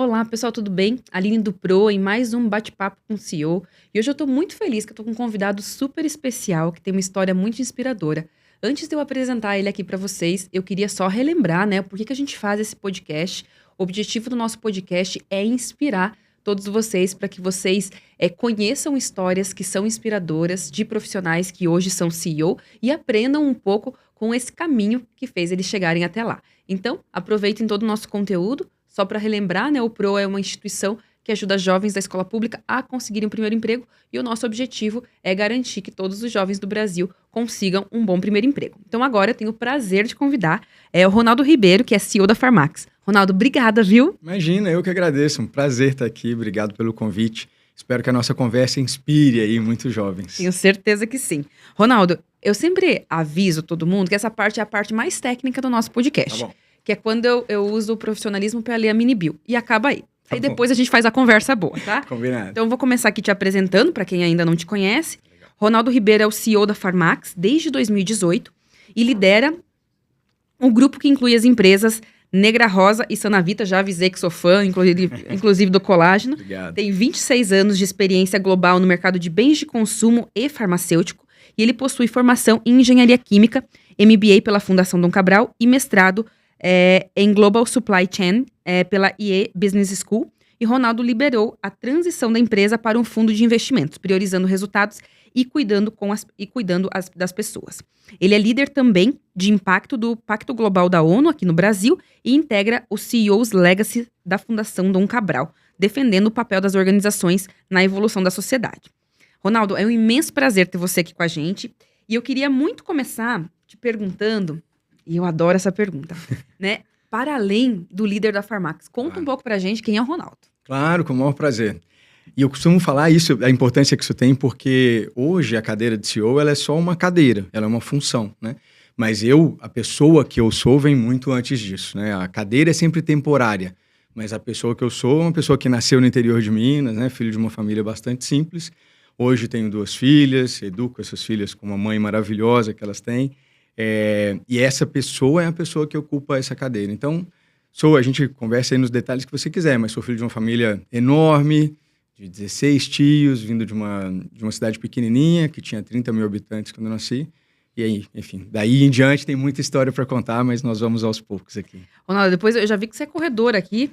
Olá, pessoal, tudo bem? Aline do Pro em mais um bate-papo com o CEO. E hoje eu tô muito feliz que eu tô com um convidado super especial que tem uma história muito inspiradora. Antes de eu apresentar ele aqui para vocês, eu queria só relembrar, né, por que a gente faz esse podcast. O objetivo do nosso podcast é inspirar todos vocês para que vocês conheçam histórias que são inspiradoras de profissionais que hoje são CEO e aprendam um pouco com esse caminho que fez eles chegarem até lá. Então, aproveitem todo o nosso conteúdo. Só para relembrar, né, o PRO é uma instituição que ajuda jovens da escola pública a conseguirem um primeiro emprego e o nosso objetivo é garantir que todos os jovens do Brasil consigam um bom primeiro emprego. Então agora eu tenho o prazer de convidar o Ronaldo Ribeiro, que é CEO da Farmax. Ronaldo, obrigada, viu? Imagina, eu que agradeço. Um prazer estar aqui. Obrigado pelo convite. Espero que a nossa conversa inspire aí muitos jovens. Tenho certeza que sim. Ronaldo, eu sempre aviso todo mundo que essa parte é a parte mais técnica do nosso podcast. Tá bom. Que é quando eu uso o profissionalismo para ler a mini bio. E acaba aí. Tá aí bom. depois a gente faz a conversa boa, tá? Combinado. Então eu vou começar aqui te apresentando, para quem ainda não te conhece. Legal. Ronaldo Ribeiro é o CEO da Farmax desde 2018 e lidera um grupo que inclui as empresas Negra Rosa e Sanavita. Já avisei que sou fã, inclusive do colágeno. Obrigado. Tem 26 anos de experiência global no mercado de bens de consumo e farmacêutico. E ele possui formação em engenharia química, MBA pela Fundação Dom Cabral e mestrado em Global Supply Chain pela IE Business School. E Ronaldo liderou a transição da empresa para um fundo de investimentos, priorizando resultados e cuidando das pessoas. Ele é líder também de impacto do Pacto Global da ONU aqui no Brasil e integra o CEO's Legacy da Fundação Dom Cabral, defendendo o papel das organizações na evolução da sociedade. Ronaldo, é um imenso prazer ter você aqui com a gente. E eu queria muito começar te perguntando, e eu adoro essa pergunta, né? Para além do líder da Farmax, conta um pouco pra gente quem é o Ronaldo. Claro, com o maior prazer. E eu costumo falar isso, a importância que isso tem, porque hoje a cadeira de CEO ela é só uma cadeira, ela é uma função, né? Mas a pessoa que eu sou vem muito antes disso, né? A cadeira é sempre temporária, mas a pessoa que eu sou é uma pessoa que nasceu no interior de Minas, né? Filho de uma família bastante simples. Hoje tenho 2 filhas, educo essas filhas com uma mãe maravilhosa que elas têm. E essa pessoa é a pessoa que ocupa essa cadeira. Então, a gente conversa aí nos detalhes que você quiser, mas sou filho de uma família enorme, de 16 tios, vindo de uma cidade pequenininha, que tinha 30 mil habitantes quando eu nasci. E aí, enfim, daí em diante tem muita história para contar, mas nós vamos aos poucos aqui. Ronaldo, depois eu já vi que você é corredor aqui.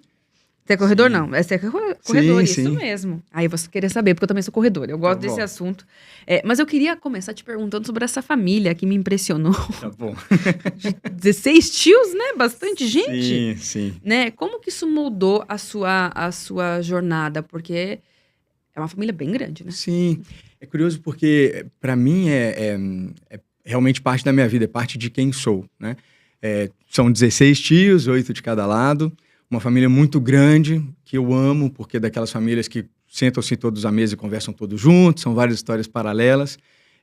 Você é corredor? Sim. Não, você é corredor, Sim, isso sim. mesmo. Aí você queria saber, porque eu também sou corredor, eu gosto Tá bom. desse assunto. Mas eu queria começar te perguntando sobre essa família que me impressionou. Tá bom. De 16 tios, né? Bastante gente. Sim, sim. Né? Como que isso moldou a sua jornada? Porque é uma família bem grande, né? Sim. É curioso porque, para mim, é realmente parte da minha vida, é parte de quem sou, né? São 16 tios, 8 de cada lado. Uma família muito grande, que eu amo, porque é daquelas famílias que sentam-se todos à mesa e conversam todos juntos, são várias histórias paralelas,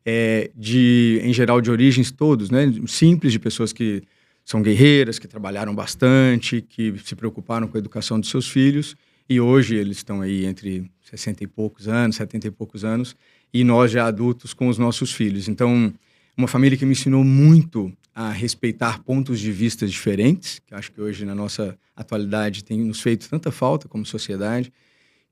em geral de origens todos, né? Simples, de pessoas que são guerreiras, que trabalharam bastante, que se preocuparam com a educação dos seus filhos, e hoje eles estão aí entre 60 e poucos anos, 70 e poucos anos, e nós já adultos com os nossos filhos. Então, uma família que me ensinou muito a respeitar pontos de vista diferentes, que acho que hoje na nossa atualidade tem nos feito tanta falta como sociedade,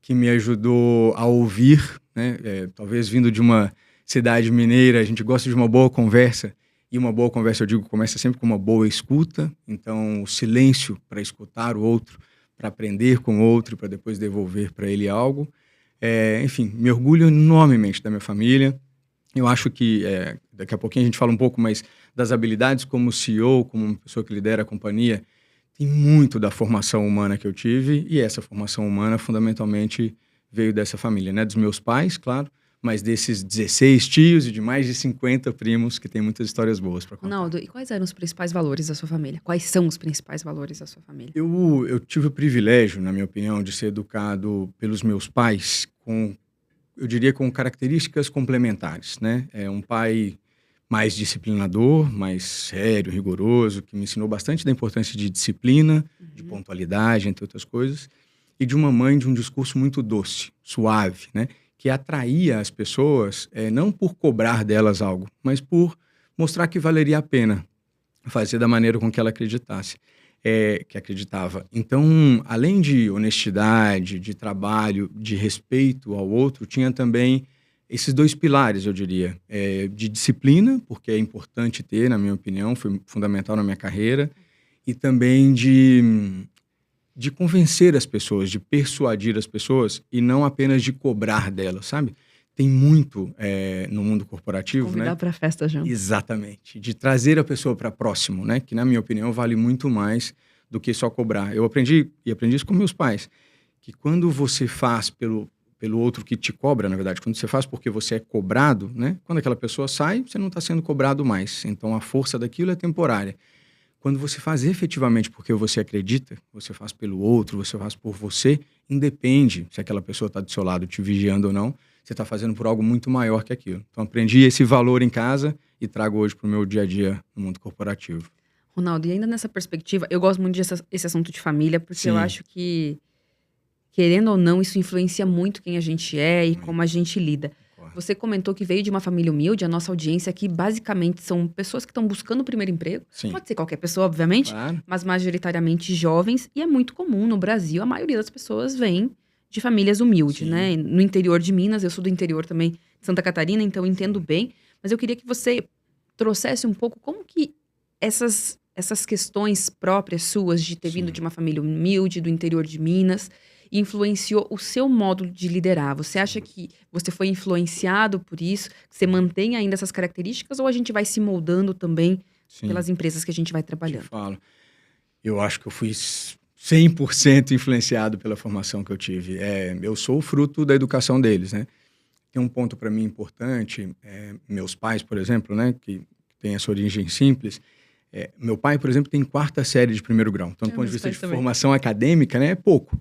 que me ajudou a ouvir, né? Talvez vindo de uma cidade mineira, a gente gosta de uma boa conversa, e uma boa conversa, eu digo, começa sempre com uma boa escuta. Então, o silêncio para escutar o outro, para aprender com o outro, para depois devolver para ele algo. Enfim, me orgulho enormemente da minha família. Eu acho que, daqui a pouquinho a gente fala um pouco mais das habilidades como CEO, como uma pessoa que lidera a companhia. Tem muito da formação humana que eu tive, e essa formação humana fundamentalmente veio dessa família, né? Dos meus pais, claro, mas desses 16 tios e de mais de 50 primos que tem muitas histórias boas para contar. Ronaldo, e quais eram os principais valores da sua família? Quais são os principais valores da sua família? Eu tive o privilégio, na minha opinião, de ser educado pelos meus pais eu diria, com características complementares, né? Um pai mais disciplinador, mais sério, rigoroso, que me ensinou bastante da importância de disciplina, de pontualidade, entre outras coisas, e de uma mãe de um discurso muito doce, suave, né? Que atraía as pessoas, não por cobrar delas algo, mas por mostrar que valeria a pena fazer da maneira com que ela acreditasse. que acreditava. Então, além de honestidade, de trabalho, de respeito ao outro, tinha também esses dois pilares, eu diria, de disciplina, porque é importante ter, na minha opinião, foi fundamental na minha carreira, e também de convencer as pessoas, de persuadir as pessoas e não apenas de cobrar delas, sabe? Tem muito no mundo corporativo, Convidar né? para festa junto. Exatamente. De trazer a pessoa para próximo, né? Que, na minha opinião, vale muito mais do que só cobrar. Eu aprendi isso com meus pais, que quando você faz pelo outro que te cobra, na verdade, quando você faz porque você é cobrado, né? Quando aquela pessoa sai, você não está sendo cobrado mais. Então, a força daquilo é temporária. Quando você faz efetivamente porque você acredita, você faz pelo outro, você faz por você, independe se aquela pessoa está do seu lado te vigiando ou não, você está fazendo por algo muito maior que aquilo. Então, aprendi esse valor em casa e trago hoje para o meu dia a dia no mundo corporativo. Ronaldo, e ainda nessa perspectiva, eu gosto muito desse assunto de família, porque eu Sim. acho que, querendo ou não, isso influencia muito quem a gente é e como a gente lida. Concordo. Você comentou que veio de uma família humilde, a nossa audiência aqui basicamente são pessoas que estão buscando o primeiro emprego. Sim. Pode ser qualquer pessoa, obviamente, Claro. mas majoritariamente jovens, e é muito comum no Brasil, a maioria das pessoas vem de famílias humildes, Sim. né? No interior de Minas, eu sou do interior também de Santa Catarina, então eu entendo bem, mas eu queria que você trouxesse um pouco como que essas questões próprias suas de ter vindo Sim. de uma família humilde, do interior de Minas, influenciou o seu modo de liderar. Você acha que você foi influenciado por isso? Que você mantém ainda essas características? Ou a gente vai se moldando também Sim. pelas empresas que a gente vai Te trabalhando? falo. Eu acho que eu fui 100% influenciado pela formação que eu tive. Eu sou o fruto da educação deles, né? Tem um ponto para mim importante. Meus pais, por exemplo, né, que têm essa origem simples. Meu pai, por exemplo, tem 4ª série de primeiro grau. Então, do ponto de Meus vista de pais também. formação acadêmica, né, é pouco.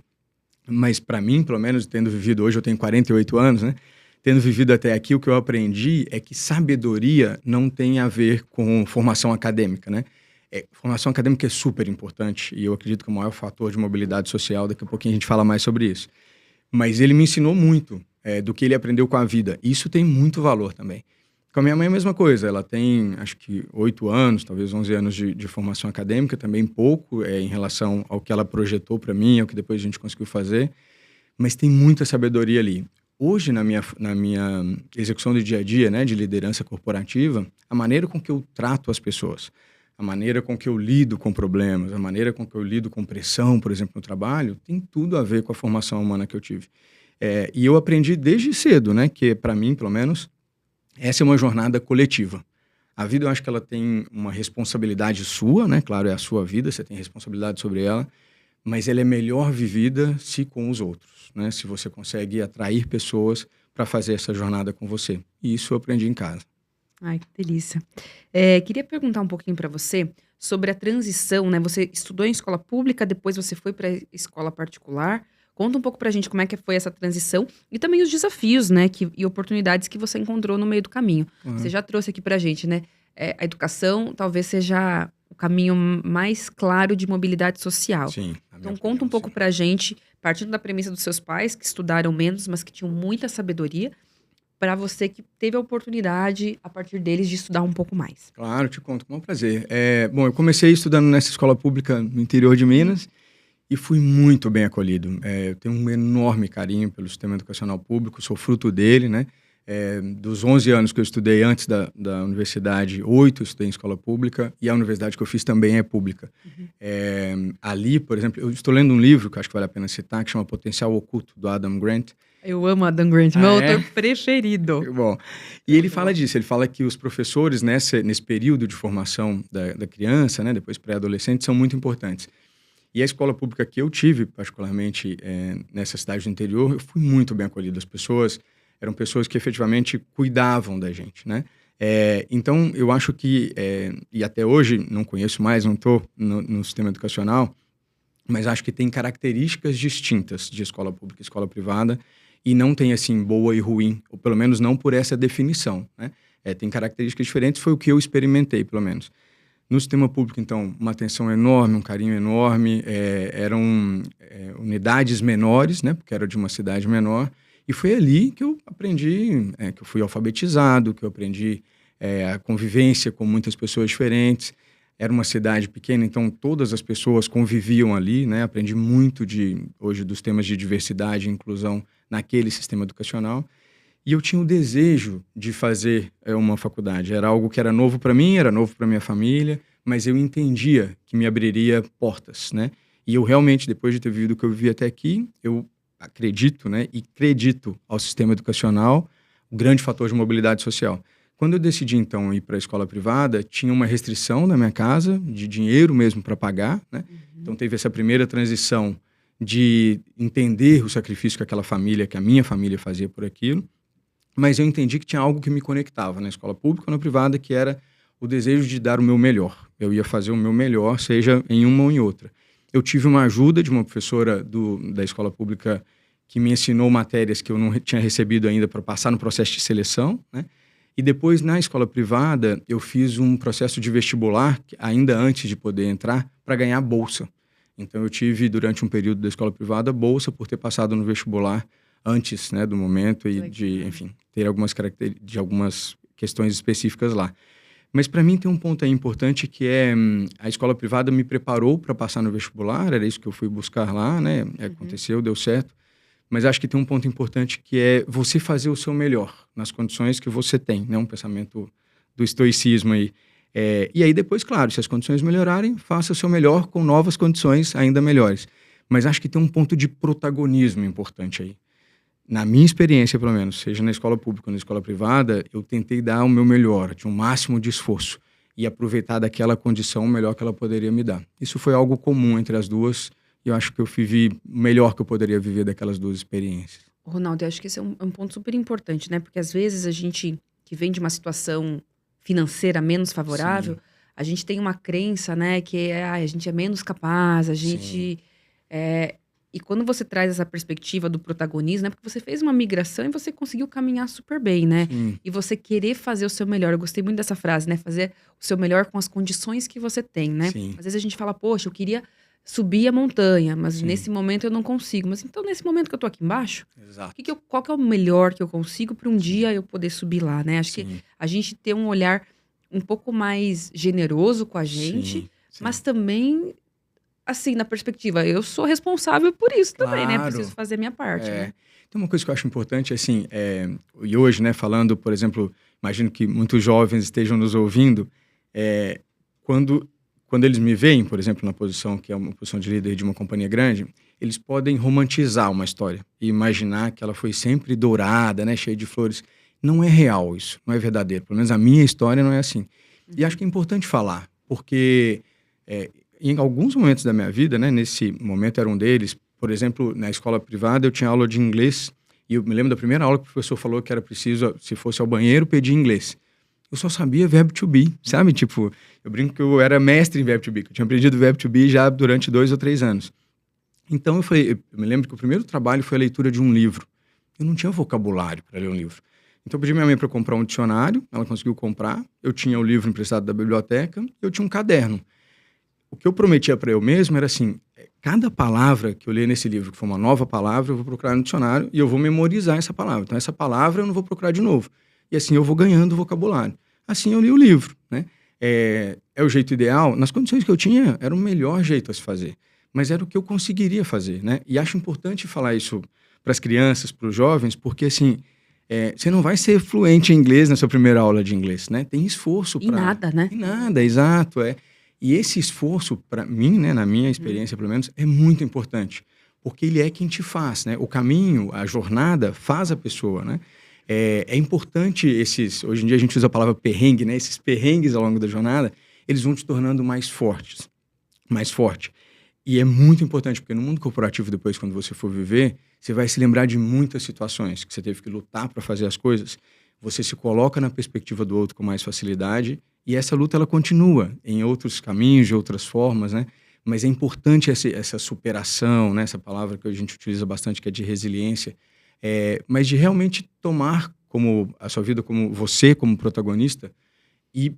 Mas para mim, pelo menos, tendo vivido hoje, eu tenho 48 anos, né? Tendo vivido até aqui, o que eu aprendi é que sabedoria não tem a ver com formação acadêmica, né? Formação acadêmica é super importante e eu acredito que é o maior fator de mobilidade social. Daqui a pouquinho a gente fala mais sobre isso. Mas ele me ensinou muito do que ele aprendeu com a vida. Isso tem muito valor também. Com a minha mãe é a mesma coisa. Ela tem, acho que 8 anos, talvez 11 anos de formação acadêmica, também pouco em relação ao que ela projetou para mim, ao que depois a gente conseguiu fazer. Mas tem muita sabedoria ali. Hoje, na minha execução do dia a dia, né, de liderança corporativa, a maneira com que eu trato as pessoas, a maneira com que eu lido com problemas, a maneira com que eu lido com pressão, por exemplo, no trabalho, tem tudo a ver com a formação humana que eu tive. E eu aprendi desde cedo, né, que para mim, pelo menos, essa é uma jornada coletiva. A vida, eu acho que ela tem uma responsabilidade sua, né? Claro, é a sua vida, você tem responsabilidade sobre ela, mas ela é melhor vivida se com os outros, né? Se você consegue atrair pessoas para fazer essa jornada com você. E isso eu aprendi em casa. Ai, que delícia. Queria perguntar um pouquinho para você sobre a transição, né? Você estudou em escola pública, depois você foi para escola particular. Conta um pouco pra gente como é que foi essa transição e também os desafios, né, e oportunidades que você encontrou no meio do caminho. Você já trouxe aqui pra gente, né, a educação talvez seja o caminho mais claro de mobilidade social. Sim. Então conta um pouco pra gente, partindo da premissa dos seus pais, que estudaram menos, mas que tinham muita sabedoria, pra você que teve a oportunidade, a partir deles, de estudar um pouco mais. Claro, te conto, com um prazer. Bom, eu comecei estudando nessa escola pública no interior de Minas e fui muito bem acolhido. Eu tenho um enorme carinho pelo sistema educacional público, sou fruto dele, né? Dos 11 anos que eu estudei antes da universidade, 8 eu estudei em escola pública e a universidade que eu fiz também é pública. Ali, por exemplo, eu estou lendo um livro que acho que vale a pena citar, que chama Potencial Oculto, do Adam Grant. Eu amo Adam Grant, meu autor preferido. Bom, e ele fala disso, ele fala que os professores nesse período de formação da criança, né, depois pré-adolescente, são muito importantes. E a escola pública que eu tive, particularmente nessa cidade do interior, eu fui muito bem acolhido. As pessoas eram pessoas que efetivamente cuidavam da gente, né? Então, eu acho que, e até hoje, não conheço mais, não estou no sistema educacional, mas acho que tem características distintas de escola pública e escola privada, e não tem, assim, boa e ruim, ou pelo menos não por essa definição, né? Tem características diferentes, foi o que eu experimentei, pelo menos. No sistema público, então, uma atenção enorme, um carinho enorme, eram unidades menores, né, porque era de uma cidade menor, e foi ali que eu aprendi, que eu fui alfabetizado, que eu aprendi a convivência com muitas pessoas diferentes. era uma cidade pequena, então todas as pessoas conviviam ali, né? Aprendi muito hoje dos temas de diversidade e inclusão naquele sistema educacional. E eu tinha o desejo de fazer uma faculdade. Era algo que era novo para mim, era novo para minha família, mas eu entendia que me abriria portas, né? E eu realmente, depois de ter vivido o que eu vivi até aqui, eu acredito, né? E acredito ao sistema educacional, o grande fator de mobilidade social. Quando eu decidi, então, ir para a escola privada, tinha uma restrição na minha casa, de dinheiro mesmo para pagar, né? Então, teve essa primeira transição de entender o sacrifício que aquela família, que a minha família fazia por aquilo, mas eu entendi que tinha algo que me conectava na escola pública ou na privada, que era o desejo de dar o meu melhor. Eu ia fazer o meu melhor, seja em uma ou em outra. Eu tive uma ajuda de uma professora da escola pública que me ensinou matérias que eu não tinha recebido ainda para passar no processo de seleção, né? E depois, na escola privada, eu fiz um processo de vestibular, ainda antes de poder entrar, para ganhar bolsa. Então, eu tive, durante um período da escola privada, bolsa por ter passado no vestibular antes, né, do momento e de, enfim, ter algumas questões específicas lá. Mas, para mim, tem um ponto aí importante que é a escola privada me preparou para passar no vestibular, era isso que eu fui buscar lá, né? Aconteceu, deu certo. Mas acho que tem um ponto importante que é você fazer o seu melhor nas condições que você tem, né? Um pensamento do estoicismo aí. E aí depois, claro, se as condições melhorarem, faça o seu melhor com novas condições ainda melhores. Mas acho que tem um ponto de protagonismo importante aí. Na minha experiência, pelo menos, seja na escola pública ou na escola privada, eu tentei dar o meu melhor, de um máximo de esforço e aproveitar daquela condição o melhor que ela poderia me dar. Isso foi algo comum entre as duas. E eu acho que eu vivi o melhor que eu poderia viver daquelas duas experiências. Ronaldo, eu acho que esse é um ponto super importante, né? Porque às vezes a gente que vem de uma situação financeira menos favorável, Sim. a gente tem uma crença, né? Que a gente é menos capaz, a gente... E quando você traz essa perspectiva do protagonismo, né? Porque você fez uma migração e você conseguiu caminhar super bem, né? Sim. E você querer fazer o seu melhor. Eu gostei muito dessa frase, né? Fazer o seu melhor com as condições que você tem, né? Sim. Às vezes a gente fala, poxa, eu queria subir a montanha, mas Sim. nesse momento eu não consigo. Mas então, nesse momento que eu tô aqui embaixo, Exato. qual que é o melhor que eu consigo para um dia eu poder subir lá, né? Acho que Sim. a gente ter um olhar um pouco mais generoso com a gente, Sim. mas também, assim, na perspectiva, eu sou responsável por isso também, né? Claro. Preciso fazer a minha parte, né? Tem uma coisa que eu acho importante, assim, e hoje, né, falando, por exemplo, imagino que muitos jovens estejam nos ouvindo, quando eles me veem, por exemplo, na posição que é uma posição de líder de uma companhia grande, eles podem romantizar uma história e imaginar que ela foi sempre dourada, né, cheia de flores. Não é real isso, não é verdadeiro. Pelo menos a minha história não é assim. E acho que é importante falar, porque em alguns momentos da minha vida, né, nesse momento era um deles, por exemplo, na escola privada eu tinha aula de inglês e eu me lembro da primeira aula que o professor falou que era preciso, se fosse ao banheiro, pedir inglês. Eu só sabia verbo to be, sabe? Tipo, eu brinco que eu era mestre em verbo to be, que eu tinha aprendido verbo to be já durante 2 ou 3 anos. Então eu me lembro que o primeiro trabalho foi a leitura de um livro. Eu não tinha vocabulário para ler um livro. Então eu pedi minha mãe para comprar um dicionário, ela conseguiu comprar, eu tinha o livro emprestado da biblioteca, eu tinha um caderno. O que eu prometia para eu mesmo era assim, cada palavra que eu ler nesse livro, que for uma nova palavra, eu vou procurar no dicionário e eu vou memorizar essa palavra. Então essa palavra eu não vou procurar de novo. E assim eu vou ganhando vocabulário. Assim eu li o livro, né? É o jeito ideal. Nas condições que eu tinha, era o melhor jeito a se fazer. Mas era o que eu conseguiria fazer, né? E acho importante falar isso para as crianças, para os jovens, porque assim, você não vai ser fluente em inglês na sua primeira aula de inglês, né? Tem esforço para... Em nada, né? Em nada, exato, E esse esforço, para mim, né, na minha experiência pelo menos, é muito importante. Porque ele é quem te faz, né? O caminho, a jornada faz a pessoa, né? É importante hoje em dia a gente usa a palavra perrengue, né? Esses perrengues ao longo da jornada, eles vão te tornando mais forte. E é muito importante, porque no mundo corporativo, depois, quando você for viver, você vai se lembrar de muitas situações que você teve que lutar para fazer as coisas. Você se coloca na perspectiva do outro com mais facilidade e essa luta, ela continua em outros caminhos, de outras formas, né? Mas é importante essa superação, né? Essa palavra que a gente utiliza bastante, que é de resiliência, mas de realmente tomar a sua vida como você, como protagonista, e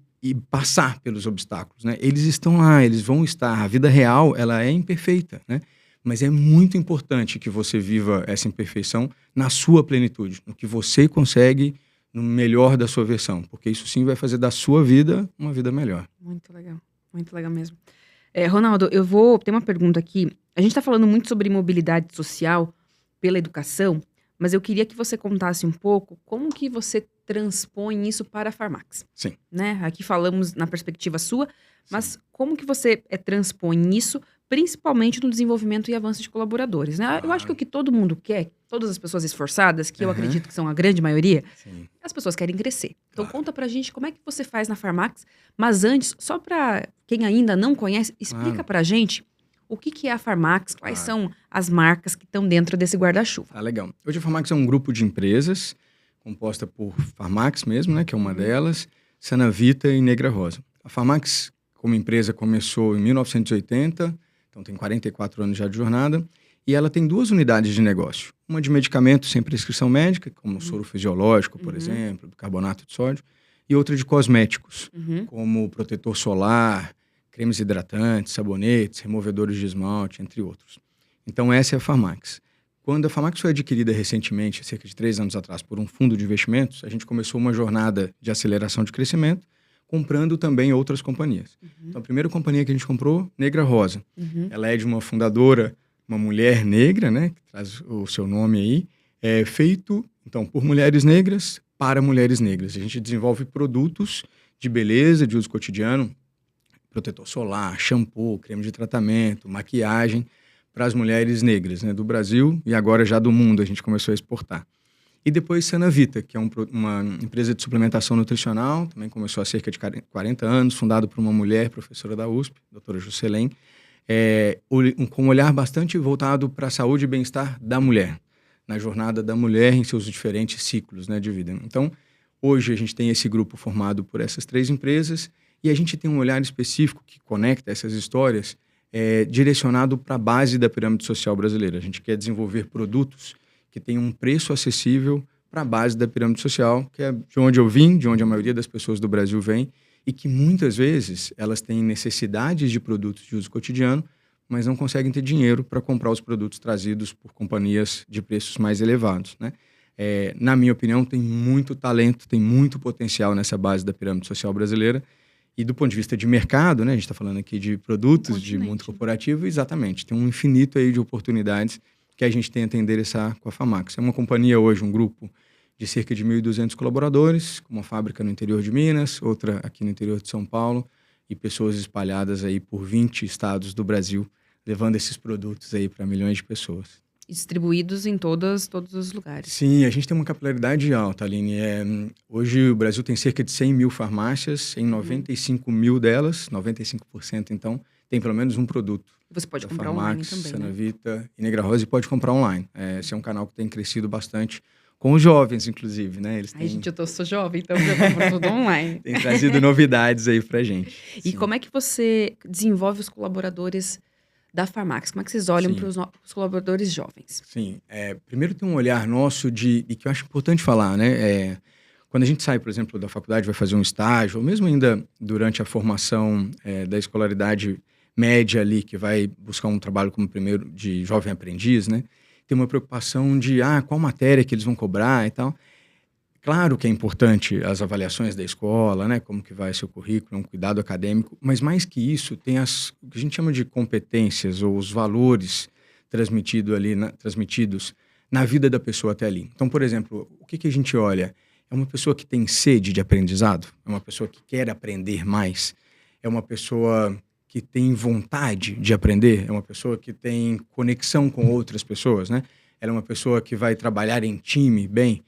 passar pelos obstáculos, né? Eles estão lá, eles vão estar. A vida real, ela é imperfeita, né? Mas é muito importante que você viva essa imperfeição na sua plenitude, no que você consegue, no melhor da sua versão, porque isso sim vai fazer da sua vida uma vida melhor. Muito legal. Muito legal mesmo. Ronaldo, tem uma pergunta aqui. A gente está falando muito sobre mobilidade social pela educação, mas eu queria que você contasse um pouco como que você transpõe isso para a Farmax, Sim. né? Aqui falamos na perspectiva sua, mas Sim. como que você transpõe isso, principalmente no desenvolvimento e avanço de colaboradores, né? Eu acho que o que todo mundo quer, todas as pessoas esforçadas, que eu acredito que são a grande maioria, Sim. as pessoas querem crescer. Então Claro. conta pra gente como é que você faz na Farmax, mas antes, só pra quem ainda não conhece, explica Claro. pra gente o que é a Farmax, quais Claro. são as marcas que estão dentro desse guarda-chuva. Legal. Hoje a Farmax é um grupo de empresas composta por Farmax mesmo, né, que é uma delas, Sanavita e Negra Rosa. A Farmax, como empresa, começou em 1980, então tem 44 anos já de jornada, e ela tem 2 unidades de negócio. Uma de medicamentos sem prescrição médica, como o soro fisiológico, por exemplo, bicarbonato de sódio, e outra de cosméticos, como protetor solar, cremes hidratantes, sabonetes, removedores de esmalte, entre outros. Então essa é a Farmax. Quando a Farmax foi adquirida recentemente, cerca de 3 anos atrás, por um fundo de investimentos, a gente começou uma jornada de aceleração de crescimento, comprando também outras companhias. Então, a primeira companhia que a gente comprou, Negra Rosa. Ela é de uma fundadora, uma mulher negra, né, que traz o seu nome aí, feito, então, por mulheres negras para mulheres negras. A gente desenvolve produtos de beleza, de uso cotidiano, protetor solar, shampoo, creme de tratamento, maquiagem, para as mulheres negras, né, do Brasil e agora já do mundo, a gente começou a exportar. E depois Sanavita, que é uma empresa de suplementação nutricional, também começou há cerca de 40 anos, fundada por uma mulher, professora da USP, doutora Juscelém, com um olhar bastante voltado para a saúde e bem-estar da mulher, na jornada da mulher em seus diferentes ciclos, né, de vida. Então, hoje a gente tem esse grupo formado por essas 3 empresas e a gente tem um olhar específico que conecta essas histórias direcionado para a base da pirâmide social brasileira. A gente quer desenvolver produtos que tenham um preço acessível para a base da pirâmide social, que é de onde eu vim, de onde a maioria das pessoas do Brasil vem, e que muitas vezes elas têm necessidades de produtos de uso cotidiano, mas não conseguem ter dinheiro para comprar os produtos trazidos por companhias de preços mais elevados, né? Na minha opinião, tem muito talento, tem muito potencial nessa base da pirâmide social brasileira. E do ponto de vista de mercado, né, a gente está falando aqui de produtos, de mundo corporativo, exatamente. Tem um infinito aí de oportunidades que a gente tenta endereçar com a Farmax. É uma companhia hoje, um grupo de cerca de 1.200 colaboradores, com uma fábrica no interior de Minas, outra aqui no interior de São Paulo, e pessoas espalhadas aí por 20 estados do Brasil, levando esses produtos aí para milhões de pessoas. Distribuídos em todos os lugares. Sim, a gente tem uma capilaridade alta, Aline. Hoje o Brasil tem cerca de 100 mil farmácias, em 95 mil delas, 95% então, tem pelo menos um produto. Você pode comprar Farmax, online também, Sanavita e Negra Rosa, e pode comprar online. Esse é um canal que tem crescido bastante, com os jovens, inclusive, né? Eles têm... Ai, gente, eu sou jovem, então eu compro tudo online. Tem trazido novidades aí pra gente. E como é que você desenvolve os colaboradores da Farmax? Como é que vocês olham para os colaboradores jovens? Sim, primeiro tem um olhar nosso e que eu acho importante falar, né? Quando a gente sai, por exemplo, da faculdade, vai fazer um estágio, ou mesmo ainda durante a formação da escolaridade média ali, que vai buscar um trabalho como primeiro de jovem aprendiz, né? Tem uma preocupação de, qual matéria que eles vão cobrar e tal. Claro que é importante as avaliações da escola, né? Como que vai seu currículo, um cuidado acadêmico, mas mais que isso, tem o que a gente chama de competências ou os valores transmitidos na vida da pessoa até ali. Então, por exemplo, o que a gente olha? É uma pessoa que tem sede de aprendizado? É uma pessoa que quer aprender mais? É uma pessoa que tem vontade de aprender? É uma pessoa que tem conexão com outras pessoas, né? Ela é uma pessoa que vai trabalhar em time bem?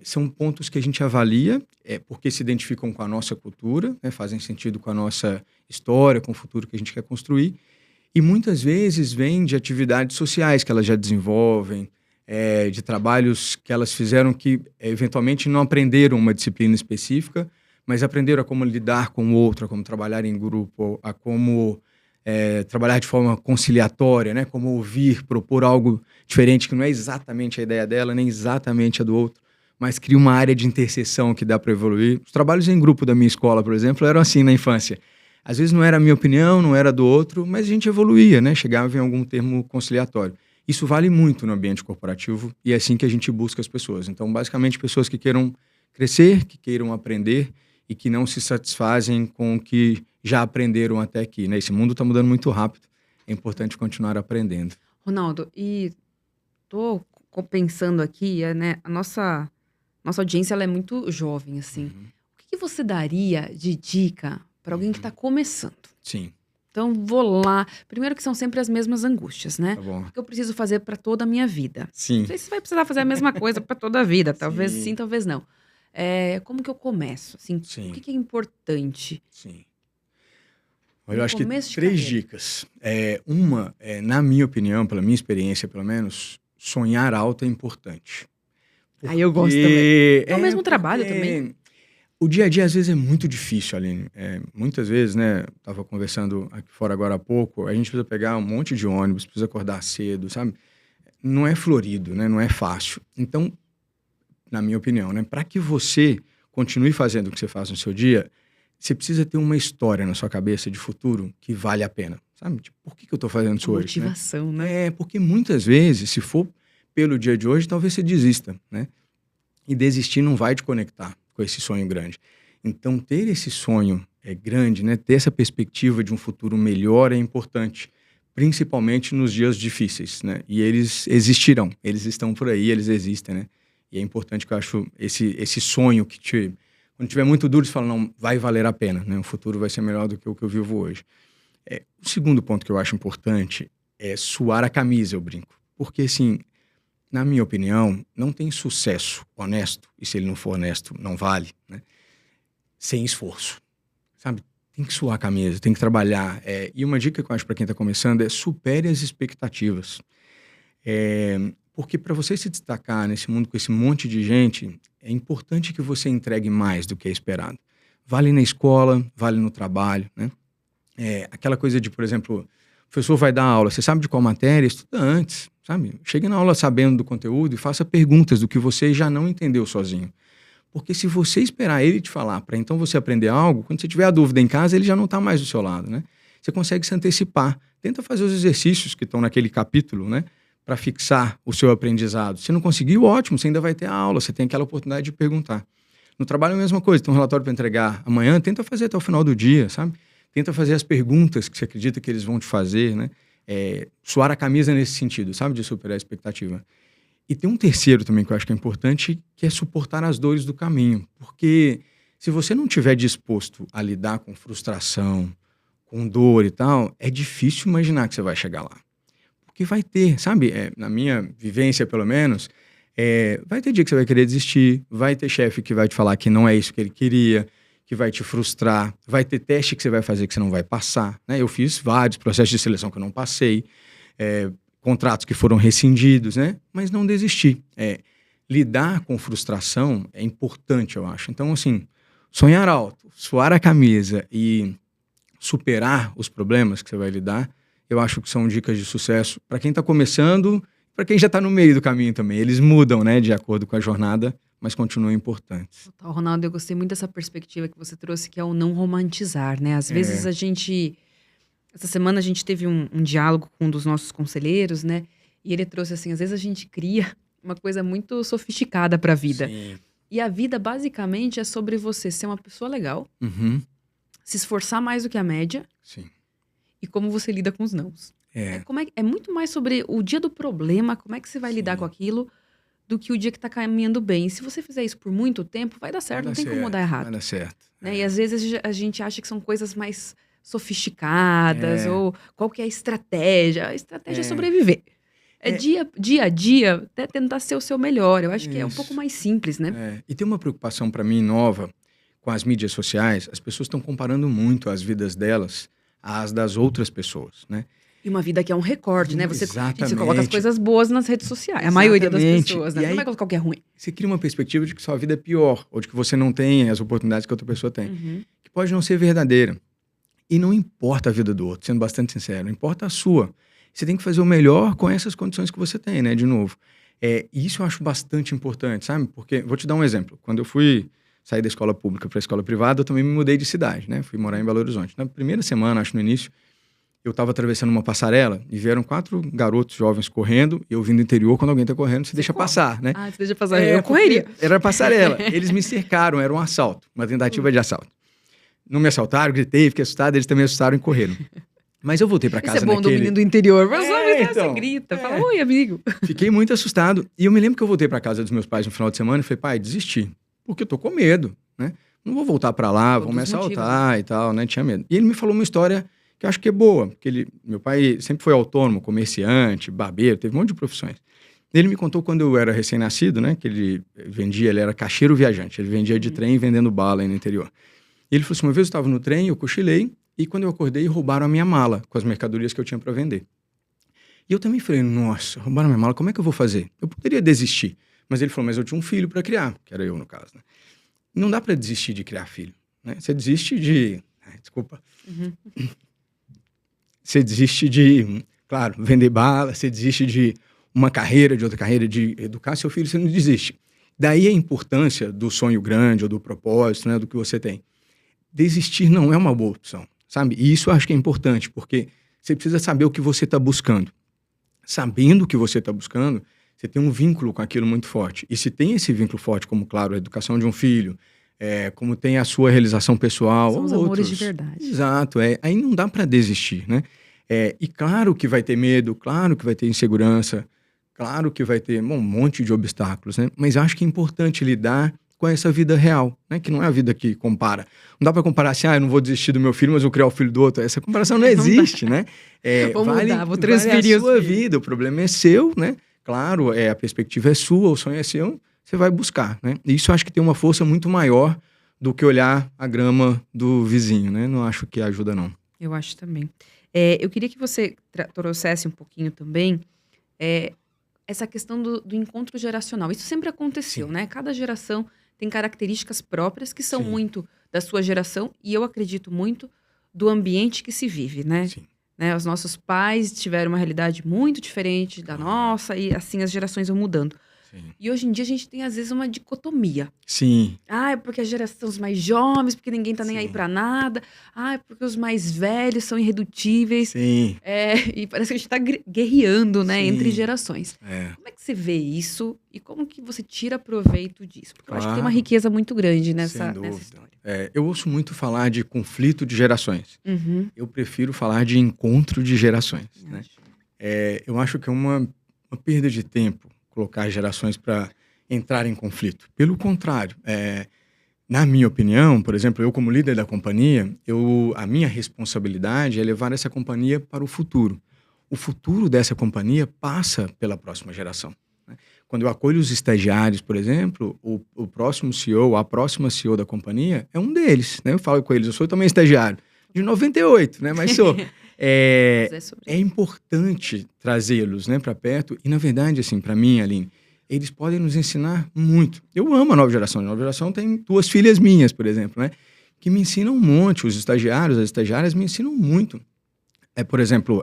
São pontos que a gente avalia porque se identificam com a nossa cultura, né, fazem sentido com a nossa história, com o futuro que a gente quer construir, e muitas vezes vêm de atividades sociais que elas já desenvolvem, de trabalhos que elas fizeram que eventualmente não aprenderam uma disciplina específica, mas aprenderam a como lidar com o outro, a como trabalhar em grupo, a como trabalhar de forma conciliatória, né? Como ouvir, propor algo diferente que não é exatamente a ideia dela, nem exatamente a do outro, mas cria uma área de interseção que dá para evoluir. Os trabalhos em grupo da minha escola, por exemplo, eram assim na infância. Às vezes não era a minha opinião, não era do outro, mas a gente evoluía, né? Chegava em algum termo conciliatório. Isso vale muito no ambiente corporativo e é assim que a gente busca as pessoas. Então, basicamente, pessoas que queiram crescer, que queiram aprender e que não se satisfazem com o que já aprenderam até aqui, né? Esse mundo está mudando muito rápido, é importante continuar aprendendo. Ronaldo, e tô pensando aqui, né? A nossa audiência ela é muito jovem, assim. O que você daria de dica para alguém que está começando? Sim. Então, vou lá. Primeiro que são sempre as mesmas angústias, né? Tá bom. O que eu preciso fazer para toda a minha vida? Sim. Não sei se você vai precisar fazer a mesma coisa para toda a vida. Talvez sim, talvez não. Como que eu começo? Assim, Sim. O que é importante? Sim. Eu acho que 3 dicas. Uma, na minha opinião, pela minha experiência, pelo menos, sonhar alto é importante. Aí eu gosto também. É o mesmo trabalho também. O dia a dia, às vezes, é muito difícil, Aline. Muitas vezes, né? Tava conversando aqui fora agora há pouco, a gente precisa pegar um monte de ônibus, precisa acordar cedo, sabe? Não é florido, né? Não é fácil. Então, na minha opinião, né? Para que você continue fazendo o que você faz no seu dia, você precisa ter uma história na sua cabeça de futuro que vale a pena, sabe? Tipo, por que eu tô fazendo isso hoje? Motivação, né? Porque muitas vezes, se for pelo dia de hoje, talvez você desista, né? E desistir não vai te conectar com esse sonho grande. Então, ter esse sonho grande, né? Ter essa perspectiva de um futuro melhor é importante, principalmente nos dias difíceis, né? E eles existirão, eles estão por aí, eles existem, né? E é importante que eu acho esse sonho que quando tiver muito duro, você fala, não, vai valer a pena, né? O futuro vai ser melhor do que o que eu vivo hoje. O segundo ponto que eu acho importante é suar a camisa, eu brinco. Porque, assim, na minha opinião, não tem sucesso honesto, e se ele não for honesto, não vale, né? Sem esforço, sabe? Tem que suar a camisa, tem que trabalhar. E uma dica que eu acho para quem está começando é supere as expectativas. Porque para você se destacar nesse mundo com esse monte de gente, é importante que você entregue mais do que é esperado. Vale na escola, vale no trabalho, né? Aquela coisa de, por exemplo, o professor vai dar aula, você sabe de qual matéria? Estuda antes, sabe? Chegue na aula sabendo do conteúdo e faça perguntas do que você já não entendeu sozinho. Porque se você esperar ele te falar para então você aprender algo, quando você tiver a dúvida em casa, ele já não está mais do seu lado, né? Você consegue se antecipar. Tenta fazer os exercícios que estão naquele capítulo, né? Para fixar o seu aprendizado. Se não conseguiu, ótimo, você ainda vai ter a aula, você tem aquela oportunidade de perguntar. No trabalho é a mesma coisa, tem um relatório para entregar amanhã, tenta fazer até o final do dia, sabe? Tenta fazer as perguntas que você acredita que eles vão te fazer, né? Suar a camisa nesse sentido, sabe? De superar a expectativa. E tem um terceiro também que eu acho que é importante, que é suportar as dores do caminho. Porque se você não estiver disposto a lidar com frustração, com dor e tal, é difícil imaginar que você vai chegar lá. Porque vai ter, sabe? Na minha vivência, pelo menos, vai ter dia que você vai querer desistir, vai ter chefe que vai te falar que não é isso que ele queria, que vai te frustrar, vai ter teste que você vai fazer que você não vai passar, né? Eu fiz vários processos de seleção que eu não passei, contratos que foram rescindidos, né? Mas não desisti. Lidar com frustração é importante, eu acho. Então, assim, sonhar alto, suar a camisa e superar os problemas que você vai lidar, eu acho que são dicas de sucesso para quem está começando, para quem já está no meio do caminho também. Eles mudam, né, de acordo com a jornada, mas continuam importantes. Total, Ronaldo, eu gostei muito dessa perspectiva que você trouxe, que é o não romantizar, né? Às vezes essa semana a gente teve um diálogo com um dos nossos conselheiros, né? E ele trouxe assim, às vezes a gente cria uma coisa muito sofisticada para a vida. Sim. E a vida, basicamente, é sobre você ser uma pessoa legal, se esforçar mais do que a média. Sim. E como você lida com os nãos. É muito mais sobre o dia do problema, como é que você vai lidar com aquilo, do que o dia que tá caminhando bem. E se você fizer isso por muito tempo, vai dar certo, não tem como dar errado. Vai dar certo. Né? E às vezes a gente acha que são coisas mais sofisticadas, ou qual que é a estratégia? A estratégia é sobreviver. Dia a dia, até tentar ser o seu melhor. Eu acho que é um pouco mais simples, né? E tem uma preocupação para mim nova com as mídias sociais. As pessoas estão comparando muito as vidas delas às das outras pessoas, né? E uma vida que é um recorde, né? Você Exatamente. coloca as coisas boas nas redes sociais. A maioria das pessoas, né? E aí, não vai colocar o que é ruim. Você cria uma perspectiva de que sua vida é pior, ou de que você não tem as oportunidades que outra pessoa tem. Que pode não ser verdadeira. E não importa a vida do outro, sendo bastante sincero, importa a sua. Você tem que fazer o melhor com essas condições que você tem, né? De novo. E isso eu acho bastante importante, sabe? Porque, vou te dar um exemplo. Quando eu fui sair da escola pública para a escola privada, eu também me mudei de cidade, né? Fui morar em Belo Horizonte. Na primeira semana, acho no início, eu estava atravessando uma passarela e vieram 4 garotos jovens correndo, e eu vim do interior, quando alguém está correndo, você deixa passar, né? Ah, você deixa passar. Eu correria. Era passarela. Eles me cercaram, era um assalto, uma tentativa de assalto. não me assaltaram, gritei, fiquei assustado, eles também assustaram e correram. Mas eu voltei pra casa Isso é bom do menino do interior. Mas você grita, fala, oi, amigo. Fiquei muito assustado. E eu me lembro que eu voltei pra casa dos meus pais no final de semana e falei, pai, desisti. Porque eu tô com medo, né? Não vou voltar pra lá, vão me assaltar e tal, né? Tinha medo. E ele me falou uma história que eu acho que é boa. Porque meu pai sempre foi autônomo, comerciante, barbeiro, teve um monte de profissões. Ele me contou quando eu era recém-nascido, né? Que ele era caixeiro viajante. Ele vendia de trem vendendo bala aí no interior. E ele falou assim, uma vez eu estava no trem, eu cochilei, e quando eu acordei, roubaram a minha mala com as mercadorias que eu tinha para vender. E eu também falei, nossa, roubaram a minha mala, como é que eu vou fazer? Eu poderia desistir. Mas ele falou, mas eu tinha um filho para criar, que era eu no caso, né? Não dá para desistir de criar filho, né? Você desiste de... Desculpa. Você desiste de, claro, vender bala, você desiste de uma carreira, de outra carreira, de educar seu filho, você não desiste. Daí a importância do sonho grande ou do propósito, né, do que você tem. Desistir não é uma boa opção, sabe? E isso eu acho que é importante, porque você precisa saber o que você está buscando. Sabendo o que você está buscando, você tem um vínculo com aquilo muito forte. E se tem esse vínculo forte, como, claro, a educação de um filho, como tem a sua realização pessoal... São os amores de verdade. Exato, aí não dá para desistir, né? E claro que vai ter medo, claro que vai ter insegurança, claro que vai ter um monte de obstáculos, né? Mas eu acho que é importante lidar com essa vida real, né? Que não é a vida que compara. Não dá para comparar assim, eu não vou desistir do meu filho, mas vou criar o filho do outro. Essa comparação não existe, né? Vou mudar, vou transferir a sua vida, o problema é seu, né? Claro, a perspectiva é sua, o sonho é seu, você vai buscar, né? E isso eu acho que tem uma força muito maior do que olhar a grama do vizinho, né? Não acho que ajuda, não. Eu acho também. Eu queria que você trouxesse um pouquinho também essa questão do encontro geracional. Isso sempre aconteceu, né? Cada geração tem características próprias que são muito da sua geração e eu acredito muito do ambiente que se vive, né? Sim. Os nossos pais tiveram uma realidade muito diferente da nossa e assim as gerações vão mudando. Sim. E hoje em dia a gente tem às vezes uma dicotomia. Sim. É porque a geração os mais jovens, porque ninguém tá nem aí pra nada. É porque os mais velhos são irredutíveis. Sim. E parece que a gente tá guerreando, né, Sim. entre gerações. Como é que você vê isso e como que você tira proveito disso? Porque eu acho que tem uma riqueza muito grande nessa história. Eu ouço muito falar de conflito de gerações. Uhum. Eu prefiro falar de encontro de gerações, né? Eu acho que é uma perda de tempo colocar gerações para entrar em conflito. Pelo contrário, na minha opinião, por exemplo, eu como líder da companhia, a minha responsabilidade é levar essa companhia para o futuro. O futuro dessa companhia passa pela próxima geração, né? Quando eu acolho os estagiários, por exemplo, o próximo CEO, a próxima CEO da companhia é um deles, né? Eu falo com eles, eu sou também estagiário, de 98, né? Mas sou... É importante trazê-los, né, para perto. E, na verdade, assim, para mim, Aline, eles podem nos ensinar muito. Eu amo a nova geração. A nova geração tem 2 filhas minhas, por exemplo, né, que me ensinam um monte. Os estagiários, as estagiárias me ensinam muito. Por exemplo,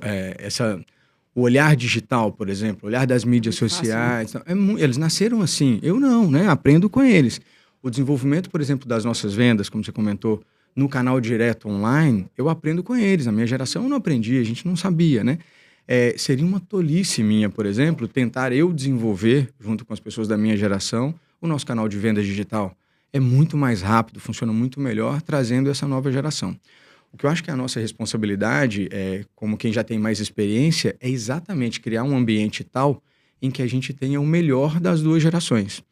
o olhar digital, por exemplo, o olhar das mídias sociais. Eles nasceram assim. Eu não, né? Aprendo com eles. O desenvolvimento, por exemplo, das nossas vendas, como você comentou, no canal direto online, eu aprendo com eles. Na minha geração eu não aprendi, a gente não sabia, né? Seria uma tolice minha, por exemplo, tentar eu desenvolver, junto com as pessoas da minha geração, o nosso canal de vendas digital. É muito mais rápido, funciona muito melhor, trazendo essa nova geração. O que eu acho que é a nossa responsabilidade, como quem já tem mais experiência, é exatamente criar um ambiente tal em que a gente tenha o melhor das 2 gerações.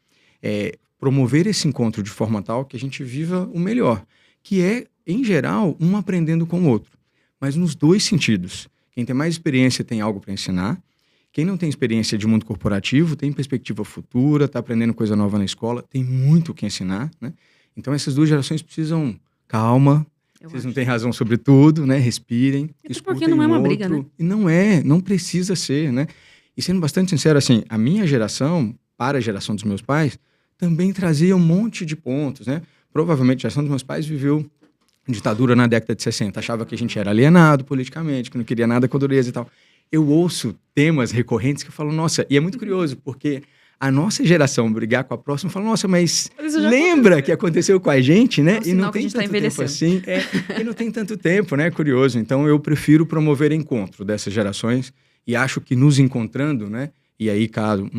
Promover esse encontro de forma tal que a gente viva o melhor, que é, em geral, um aprendendo com o outro, mas nos 2 sentidos. Quem tem mais experiência tem algo para ensinar, quem não tem experiência de mundo corporativo tem perspectiva futura, está aprendendo coisa nova na escola, tem muito o que ensinar, né? Então essas 2 gerações precisam calma, vocês não têm razão sobre tudo, né? Respirem, escutem porque não é uma briga, né? E não precisa ser, né? E sendo bastante sincero, assim, a minha geração, para a geração dos meus pais, também trazia um monte de pontos, né? Provavelmente a geração dos meus pais viveu ditadura na década de 60, achava que a gente era alienado politicamente, que não queria nada com a dureza e tal. Eu ouço temas recorrentes que eu falo, nossa, e é muito curioso, porque a nossa geração brigar com a próxima, fala, nossa, mas lembra que aconteceu com a gente, né? E não tem tanto tempo assim. E não tem tanto tempo, né? Curioso. Então eu prefiro promover encontro dessas gerações e acho que nos encontrando, né? E aí, caso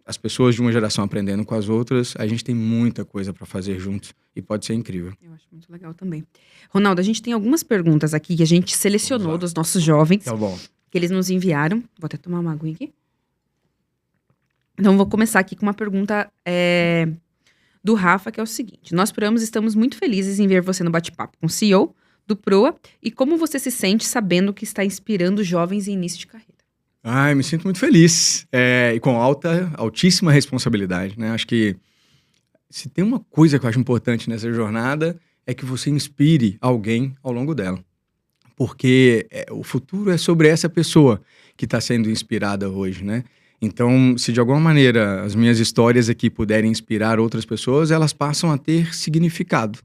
as pessoas de uma geração aprendendo com as outras, a gente tem muita coisa para fazer juntos e pode ser incrível. Eu acho muito legal também. Ronaldo, a gente tem algumas perguntas aqui que a gente selecionou dos nossos jovens, Tá bom. que eles nos enviaram. Vou até tomar uma aguinha aqui. Então, vou começar aqui com uma pergunta do Rafa, que é o seguinte. Nós, por ambos, estamos muito felizes em ver você no bate-papo com o CEO do Proa. E como você se sente sabendo que está inspirando jovens em início de carreira? Ai, me sinto muito feliz. E com altíssima responsabilidade, né? Acho que se tem uma coisa que eu acho importante nessa jornada é que você inspire alguém ao longo dela. Porque o futuro é sobre essa pessoa que está sendo inspirada hoje, né? Então, se de alguma maneira as minhas histórias aqui puderem inspirar outras pessoas, elas passam a ter significado.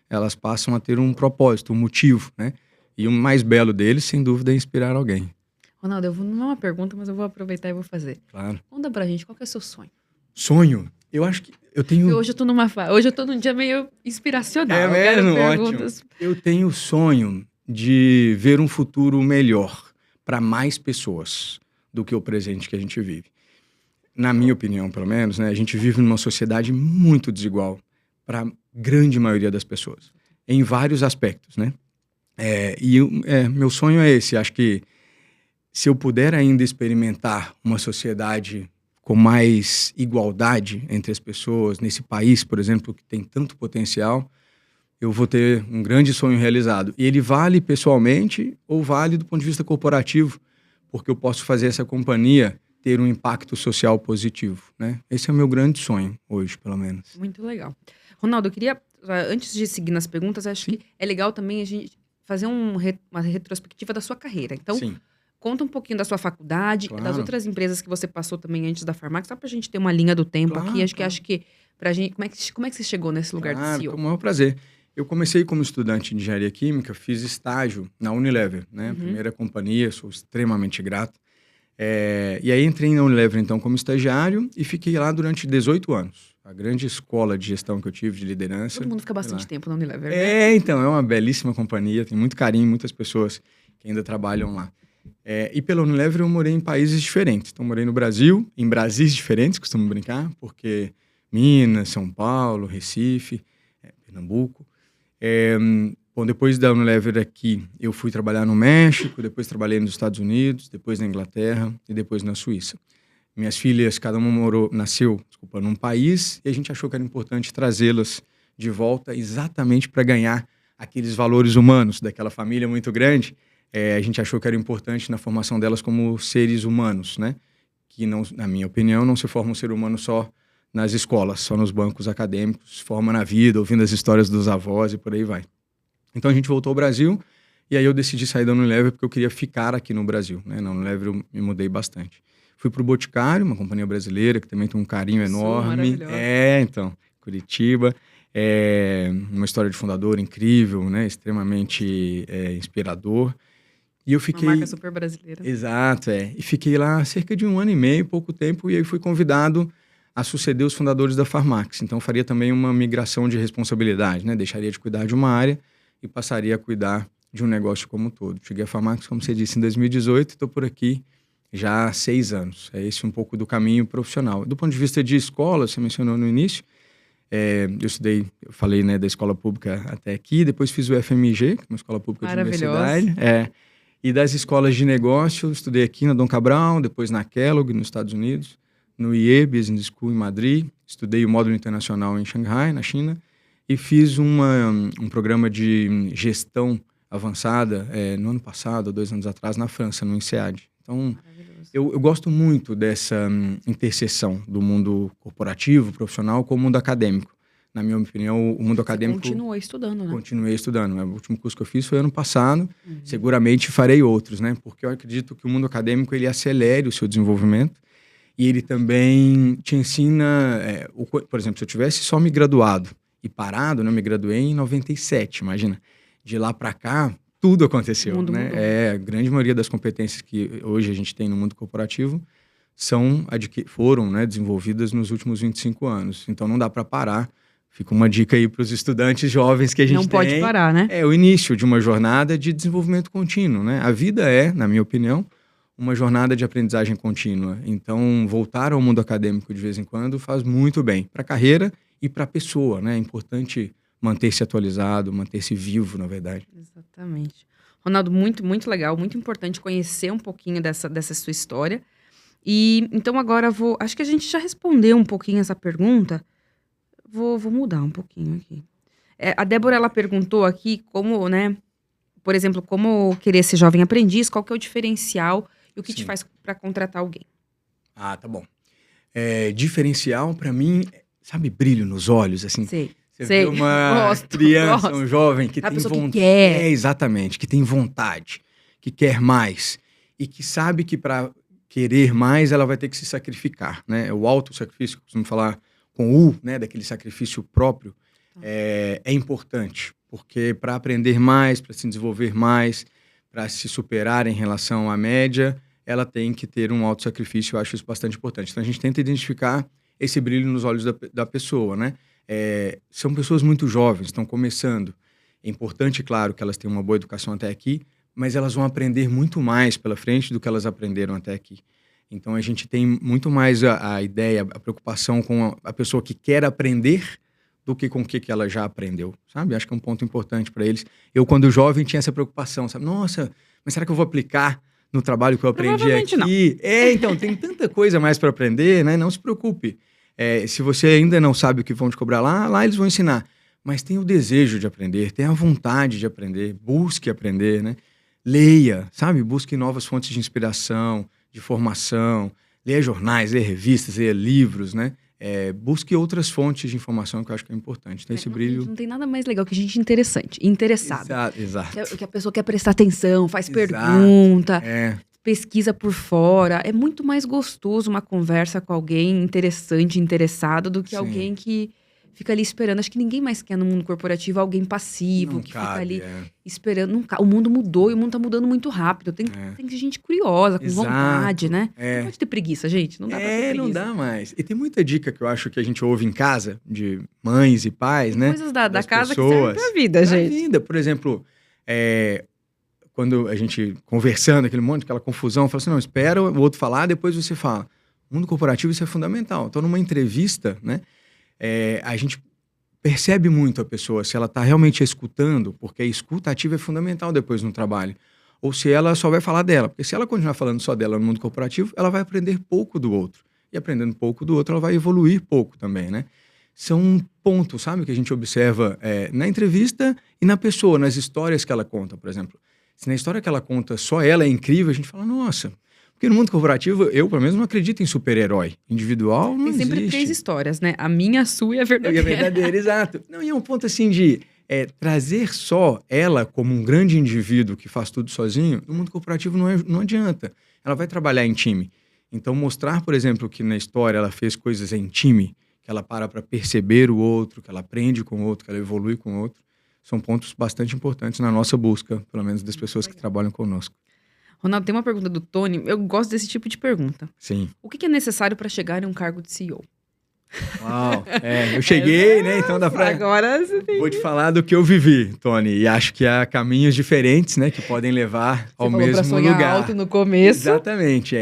Elas passam a ter um propósito, um motivo, né? E o mais belo deles, sem dúvida, é inspirar alguém. Ronaldo, não é uma pergunta, mas eu vou aproveitar e vou fazer. Claro. Conta pra gente, qual que é o seu sonho? Sonho? Eu acho que eu tenho... Hoje eu tô num dia meio inspiracional. É mesmo? Ótimo. Eu tenho o sonho de ver um futuro melhor para mais pessoas do que o presente que a gente vive. Na minha opinião, pelo menos, né, a gente vive numa sociedade muito desigual para a grande maioria das pessoas, em vários aspectos, né? Meu sonho é esse. Acho que se eu puder ainda experimentar uma sociedade com mais igualdade entre as pessoas, nesse país, por exemplo, que tem tanto potencial, eu vou ter um grande sonho realizado. E ele vale pessoalmente ou vale do ponto de vista corporativo, porque eu posso fazer essa companhia ter um impacto social positivo, né? Esse é o meu grande sonho hoje, pelo menos. Muito legal. Ronaldo, eu queria, antes de seguir nas perguntas, acho que é legal também a gente fazer uma retrospectiva da sua carreira. Então, Sim. Conta um pouquinho da sua faculdade, Claro. das outras empresas que você passou também antes da Farmac, só pra gente ter uma linha do tempo Claro, aqui. claro. Acho que pra gente, como é que você chegou nesse lugar de Claro, CEO? com o maior prazer. Eu comecei como estudante de engenharia química, fiz estágio na Unilever, né? Primeira companhia, sou extremamente grato. E aí entrei na Unilever, então, como estagiário e fiquei lá durante 18 anos. A grande escola de gestão que eu tive, de liderança. Todo mundo fica bastante tempo na Unilever, né? Então, é uma belíssima companhia, tem muito carinho, muitas pessoas que ainda trabalham lá. E pela Unilever eu morei em países diferentes. Então, morei no Brasil, em Brasis diferentes, costumo brincar, porque Minas, São Paulo, Recife, Pernambuco. Bom, depois da Unilever aqui, eu fui trabalhar no México, depois trabalhei nos Estados Unidos, depois na Inglaterra e depois na Suíça. Minhas filhas, cada uma nasceu num país e a gente achou que era importante trazê-las de volta exatamente para ganhar aqueles valores humanos daquela família muito grande. A gente achou que era importante na formação delas como seres humanos, né? Que, não, na minha opinião, não se forma um ser humano só nas escolas, só nos bancos acadêmicos, se forma na vida, ouvindo as histórias dos avós e por aí vai. Então a gente voltou ao Brasil e aí eu decidi sair da Unilever porque eu queria ficar aqui no Brasil, né? Na Unilever eu me mudei bastante. Fui para o Boticário, uma companhia brasileira que também tem um carinho enorme. Então, Curitiba. Uma história de fundador incrível, né? Extremamente inspirador. E eu fiquei... Uma marca super brasileira. Exato, E fiquei lá cerca de 1 ano e meio, pouco tempo, e aí fui convidado a suceder os fundadores da Farmax. Então, faria também uma migração de responsabilidade, né? Deixaria de cuidar de uma área e passaria a cuidar de um negócio como um todo. Cheguei à Farmax, como você disse, em 2018 e estou por aqui já há 6 anos. É esse um pouco do caminho profissional. Do ponto de vista de escola, você mencionou no início, eu falei, né, da escola pública até aqui, depois fiz o FMG, que é uma escola pública de universidade. E das escolas de negócio, estudei aqui na Dom Cabral, depois na Kellogg, nos Estados Unidos, no IE Business School em Madrid, estudei o módulo internacional em Xangai, na China, e fiz um programa de gestão avançada no ano passado, 2 anos atrás, na França, no INSEAD. Então, eu gosto muito dessa interseção do mundo corporativo, profissional, com o mundo acadêmico. Na minha opinião, o mundo acadêmico... Continuou estudando, né? Continuei estudando. O último curso que eu fiz foi ano passado. Seguramente farei outros, né? Porque eu acredito que o mundo acadêmico, ele acelere o seu desenvolvimento e ele também te ensina... por exemplo, se eu tivesse só me graduado e parado, né? Eu me graduei em 97, imagina. De lá para cá, tudo aconteceu, O mundo né? mudou. A grande maioria das competências que hoje a gente tem no mundo corporativo foram, né, desenvolvidas nos últimos 25 anos. Então, não dá para parar. Fica uma dica aí para os estudantes jovens que a gente tem. Não pode parar, né? É o início de uma jornada de desenvolvimento contínuo, né? A vida na minha opinião, uma jornada de aprendizagem contínua. Então, voltar ao mundo acadêmico de vez em quando faz muito bem para a carreira e para a pessoa, né? É importante manter-se atualizado, manter-se vivo, na verdade. Exatamente. Ronaldo, muito, muito legal, muito importante conhecer um pouquinho dessa sua história. E então agora acho que a gente já respondeu um pouquinho essa pergunta. Vou mudar um pouquinho aqui. A Débora, ela perguntou aqui como, né, por exemplo, como querer ser jovem aprendiz, qual que é o diferencial e o que te faz para contratar alguém? Ah, tá bom. Diferencial, para mim, sabe, brilho nos olhos, assim. Sei. Você vê uma criança, um jovem que tem vontade. Que quer. Exatamente, que tem vontade, que quer mais. E que sabe que para querer mais, ela vai ter que se sacrificar, né? O autossacrifício, que eu costumo falar com né? Daquele sacrifício próprio, é importante. Porque para aprender mais, para se desenvolver mais, para se superar em relação à média, ela tem que ter um autossacrifício. Eu acho isso bastante importante. Então, a gente tenta identificar esse brilho nos olhos da pessoa, né? São pessoas muito jovens, estão começando. É importante, claro, que elas tenham uma boa educação até aqui, mas elas vão aprender muito mais pela frente do que elas aprenderam até aqui. Então, a gente tem muito mais a ideia, a preocupação com a pessoa que quer aprender do que com o que ela já aprendeu, sabe? Acho que é um ponto importante para eles. Eu, quando jovem, tinha essa preocupação, sabe? Nossa, mas será que eu vou aplicar no trabalho que eu aprendi aqui? Não. Então, tem tanta coisa mais para aprender, né? Não se preocupe. Se você ainda não sabe o que vão te cobrar lá eles vão ensinar. Mas tem o desejo de aprender, tem a vontade de aprender, busque aprender, né? Leia, sabe? Busque novas fontes de inspiração, de formação, leia jornais, leia revistas, leia livros, né? Busque outras fontes de informação que eu acho que é importante. Então, esse brilho... Não tem nada mais legal que gente interessado. Exato. Que a pessoa quer prestar atenção, faz pergunta, pesquisa por fora. É muito mais gostoso uma conversa com alguém interessante, interessado, do que alguém que fica ali esperando. Acho que ninguém mais quer no mundo corporativo alguém passivo, fica ali esperando. O mundo mudou e o mundo tá mudando muito rápido. Tem que ter gente curiosa, com vontade, né? Não pode ter preguiça, gente. Não dá pra ter preguiça. Não dá mais. E tem muita dica que eu acho que a gente ouve em casa, de mães e pais, né? Coisas da casa que servem pra vida, gente. Vida. Por exemplo, quando a gente conversando, aquela confusão, fala assim, não, espera o outro falar, depois você fala. No mundo corporativo isso é fundamental. Então, numa entrevista, né? A gente percebe muito a pessoa, se ela está realmente escutando, porque a escuta ativa é fundamental depois no trabalho, ou se ela só vai falar dela, porque se ela continuar falando só dela no mundo corporativo, ela vai aprender pouco do outro, e aprendendo pouco do outro, ela vai evoluir pouco também, né? São pontos, sabe, que a gente observa na entrevista e na pessoa, nas histórias que ela conta, por exemplo. Se na história que ela conta só ela é incrível, a gente fala, nossa... Porque no mundo corporativo, eu, pelo menos, não acredito em super-herói. Individual não existe. Tem sempre 3 histórias, né? A minha, a sua e a verdadeira. E a verdadeira, exato. Não, e é um ponto assim de trazer só ela como um grande indivíduo que faz tudo sozinho, no mundo corporativo não adianta. Ela vai trabalhar em time. Então, mostrar, por exemplo, que na história ela fez coisas em time, que ela para perceber o outro, que ela aprende com o outro, que ela evolui com o outro, são pontos bastante importantes na nossa busca, pelo menos das pessoas que trabalham conosco. Ronaldo, tem uma pergunta do Tony. Eu gosto desse tipo de pergunta. Sim. O que é necessário para chegar em um cargo de CEO? Uau, eu cheguei, né? Então dá pra... Agora você tem... Vou te falar do que eu vivi, Tony. E acho que há caminhos diferentes, né? Que podem levar ao mesmo pra sonhar lugar. Alto no começo. Exatamente,